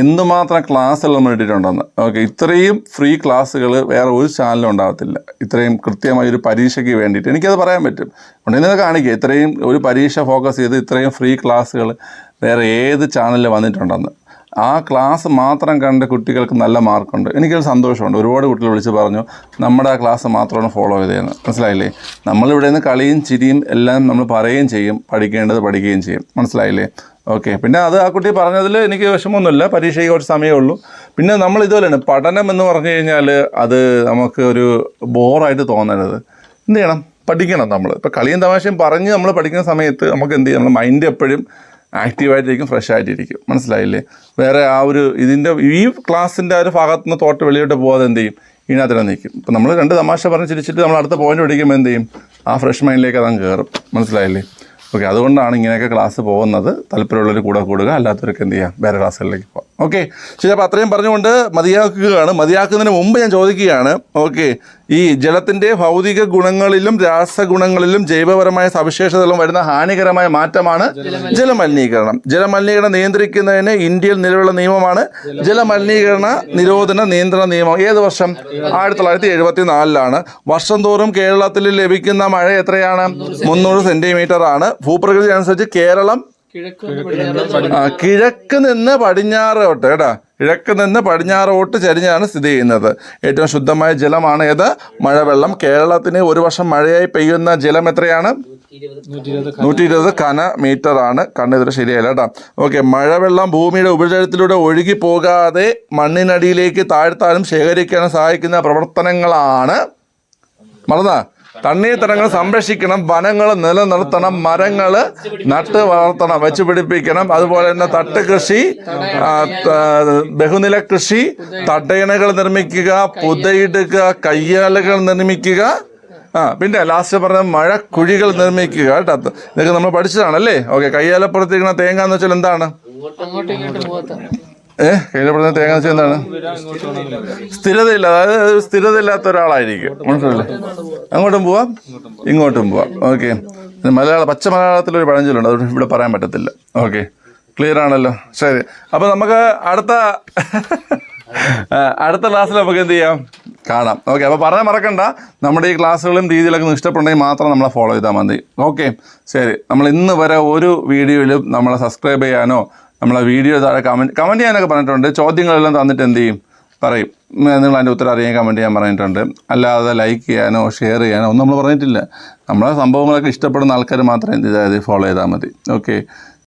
എന്തുമാത്രം ക്ലാസ്സുകൾ നമ്മൾ ഇട്ടിട്ടുണ്ടെന്ന്. ഓക്കെ. ഇത്രയും ഫ്രീ ക്ലാസ്സുകൾ വേറെ ഒരു ചാനലും ഉണ്ടാകത്തില്ല. ഇത്രയും കൃത്യമായ ഒരു പരീക്ഷയ്ക്ക് വേണ്ടിയിട്ട് എനിക്കത് പറയാൻ പറ്റും. ഉണ്ടെങ്കിൽ കാണിക്കുക. ഇത്രയും ഒരു പരീക്ഷ ഫോക്കസ് ചെയ്ത് ഇത്രയും ഫ്രീ ക്ലാസ്സുകൾ വേറെ ഏത് ചാനലിൽ വന്നിട്ടുണ്ടെന്ന്. ആ ക്ലാസ് മാത്രം കണ്ട് കുട്ടികൾക്ക് നല്ല മാർക്കുണ്ട്. എനിക്കൊരു സന്തോഷമുണ്ട്. ഒരുപാട് കുട്ടികൾ വിളിച്ച് പറഞ്ഞു നമ്മുടെ ആ ക്ലാസ് മാത്രമാണ് ഫോളോ ചെയ്തതെന്ന്. മനസ്സിലായില്ലേ? നമ്മളിവിടെ നിന്ന് കളിയും ചിരിയും എല്ലാം നമ്മൾ പറയുകയും ചെയ്യും, പഠിക്കേണ്ടത് പഠിക്കുകയും ചെയ്യും. മനസ്സിലായില്ലേ? ഓക്കെ. പിന്നെ അത് ആ കുട്ടി പറഞ്ഞതിൽ എനിക്ക് വിഷമമൊന്നുമില്ല. പരീക്ഷയ്ക്ക് കുറച്ച് സമയമേ ഉള്ളൂ. പിന്നെ നമ്മൾ ഇതുപോലെയാണ് പഠനം എന്ന് പറഞ്ഞു കഴിഞ്ഞാൽ അത് നമുക്ക് ഒരു ബോറായിട്ട് തോന്നരുത്. എന്ത് ചെയ്യണം? പഠിക്കണം. നമ്മൾ ഇപ്പോൾ കളിയും തമാശയും പറഞ്ഞ് നമ്മൾ പഠിക്കുന്ന സമയത്ത് നമുക്ക് എന്ത് ചെയ്യും? നമ്മുടെ മൈൻഡ് എപ്പോഴും ആക്റ്റീവായിട്ടിരിക്കും, ഫ്രഷ് ആയിട്ടിരിക്കും. മനസ്സിലായില്ലേ? വേറെ ആ ഒരു ഇതിൻ്റെ ഈ ക്ലാസ്സിൻ്റെ ആ ഒരു ഭാഗത്തു നിന്ന് തോട്ട് വെളിയോട്ട് പോകാതെ എന്ത് ചെയ്യും? ഇതിനകത്ത് നിൽക്കും. ഇപ്പം നമ്മൾ രണ്ട് തമാശ പറഞ്ഞ് ചിരിച്ചിട്ട് നമ്മൾ അടുത്ത പോയിന്റ് പഠിക്കുമ്പോൾ എന്ത് ചെയ്യും? ആ ഫ്രഷ് മൈൻഡിലേക്ക് അതങ്ങ് കയറും. മനസ്സിലായില്ലേ? ഓക്കെ. അതുകൊണ്ടാണ് ഇങ്ങനെയൊക്കെ ക്ലാസ് പോകുന്നത്. താല്പര്യമുള്ളവർ കൂടെ കൂടുക, അല്ലാത്തവർക്ക് എന്ത് ചെയ്യാം? വേറെ ക്ലാസ്സുകളിലേക്ക് പോകാം. ഓക്കെ. ശരി. അപ്പോൾ അത്രയും പറഞ്ഞുകൊണ്ട് മതിയാക്കുന്നതിന് മുമ്പ് ഞാൻ ചോദിക്കുകയാണ്. ഓക്കെ. ഈ ജലത്തിൻ്റെ ഭൗതിക ഗുണങ്ങളിലും രാസഗുണങ്ങളിലും ജൈവപരമായ സവിശേഷതകളും വരുന്ന ഹാനികരമായ മാറ്റമാണ് ജലമലിനീകരണം. ജലമലിനീകരണം നിയന്ത്രിക്കുന്നതിന് ഇന്ത്യയിൽ നിലവിലുള്ള നിയമമാണ് ജലമലിനീകരണ നിരോധന നിയന്ത്രണ നിയമം. ഏത് വർഷം? 1974 വർഷം തോറും കേരളത്തിൽ ലഭിക്കുന്ന മഴ എത്രയാണ്? 300 സെന്റിമീറ്റർ ആണ്. ഭൂപ്രകൃതി അനുസരിച്ച് കേരളം കിഴക്ക് നിന്ന് പടിഞ്ഞാറോട്ട് കിഴക്ക് നിന്ന് പടിഞ്ഞാറോട്ട് ചരിഞ്ഞാണ് സ്ഥിതി ചെയ്യുന്നത്. ഏറ്റവും ശുദ്ധമായ ജലമാണ് ഏത്? മഴവെള്ളം. കേരളത്തിന് ഒരു വർഷം മഴയായി പെയ്യുന്ന ജലം എത്രയാണ്? 120 ഘനമീറ്റർ ആണ്. കണ്ണെതിരെ ശരിയല്ല കേട്ടോ. ഓക്കെ. മഴവെള്ളം ഭൂമിയുടെ ഉപരിതലത്തിലൂടെ ഒഴുകി പോകാതെ മണ്ണിനടിയിലേക്ക് താഴ്ത്താനും ശേഖരിക്കാനും സഹായിക്കുന്ന പ്രവർത്തനങ്ങളാണ്. മറന്നാ? തണ്ണീർത്തടങ്ങൾ സംരക്ഷിക്കണം, വനങ്ങൾ നിലനിർത്തണം, മരങ്ങൾ നട്ട് വളർത്തണം, വെച്ച് പിടിപ്പിക്കണം. അതുപോലെ തന്നെ തട്ട് കൃഷി, ബഹുനില കൃഷി, തടയണകൾ നിർമ്മിക്കുക, പുതയിടുക, കയ്യാലകൾ നിർമ്മിക്കുക, പിന്നെ ലാസ്റ്റ് പറഞ്ഞ മഴക്കുഴികൾ നിർമ്മിക്കുക കേട്ടോ. ഇതൊക്കെ നമ്മൾ പഠിച്ചതാണല്ലേ. ഓക്കെ. കയ്യാലപ്പുറത്തിരിക്കുന്ന തേങ്ങ എന്ന് വെച്ചാൽ എന്താണ്? അങ്ങോട്ടും ഇങ്ങോട്ടും പോകാത്ത കയ്യിലപ്പുറത്ത് തേങ്ങ എന്ന് വെച്ചാൽ എന്താണ്? സ്ഥിരതയില്ല. അതായത് സ്ഥിരതയില്ലാത്ത ഒരാളായിരിക്കും. മനസ്സിലല്ലേ? അങ്ങോട്ടും പോവാം ഇങ്ങോട്ടും പോവാം. ഓക്കെ. പച്ച മലയാളത്തിലൊരു പഴഞ്ചൊല്ലുണ്ട്, അത് ഇവിടെ പറയാൻ പറ്റത്തില്ല. ഓക്കെ, ക്ലിയർ ആണല്ലോ. ശരി, അപ്പോൾ നമുക്ക് അടുത്ത ക്ലാസ്സിൽ നമുക്ക് എന്ത് ചെയ്യാം, കാണാം. ഓക്കെ, അപ്പോൾ പറഞ്ഞാൽ മറക്കണ്ട, നമ്മുടെ ഈ ക്ലാസ്സുകളും രീതിയിലൊക്കെ ഒന്ന് ഇഷ്ടപ്പെടുന്നെങ്കിൽ മാത്രം നമ്മളെ ഫോളോ ചെയ്താൽ മതി. ഓക്കെ, ശരി. നമ്മൾ ഇന്ന് വരെ ഒരു വീഡിയോയിലും നമ്മളെ സബ്സ്ക്രൈബ് ചെയ്യാനോ നമ്മളെ വീഡിയോ താഴെ കമൻറ്റ് ചെയ്യാനൊക്കെ പറഞ്ഞിട്ടുണ്ട്. ചോദ്യങ്ങളെല്ലാം തന്നിട്ട് എന്ത് ചെയ്യും, പറയും, നിങ്ങൾ അതിൻ്റെ ഉത്തരം അറിയാൻ കമൻറ്റ് ചെയ്യാൻ പറഞ്ഞിട്ടുണ്ട്. അല്ലാതെ ലൈക്ക് ചെയ്യാനോ ഷെയർ ചെയ്യാനോ ഒന്നും നമ്മൾ പറഞ്ഞിട്ടില്ല. നമ്മളെ സംഭവങ്ങളൊക്കെ ഇഷ്ടപ്പെടുന്ന ആൾക്കാർ മാത്രം എന്ത് ചെയ്താൽ മതി, ഫോളോ ചെയ്താൽ മതി. ഓക്കെ,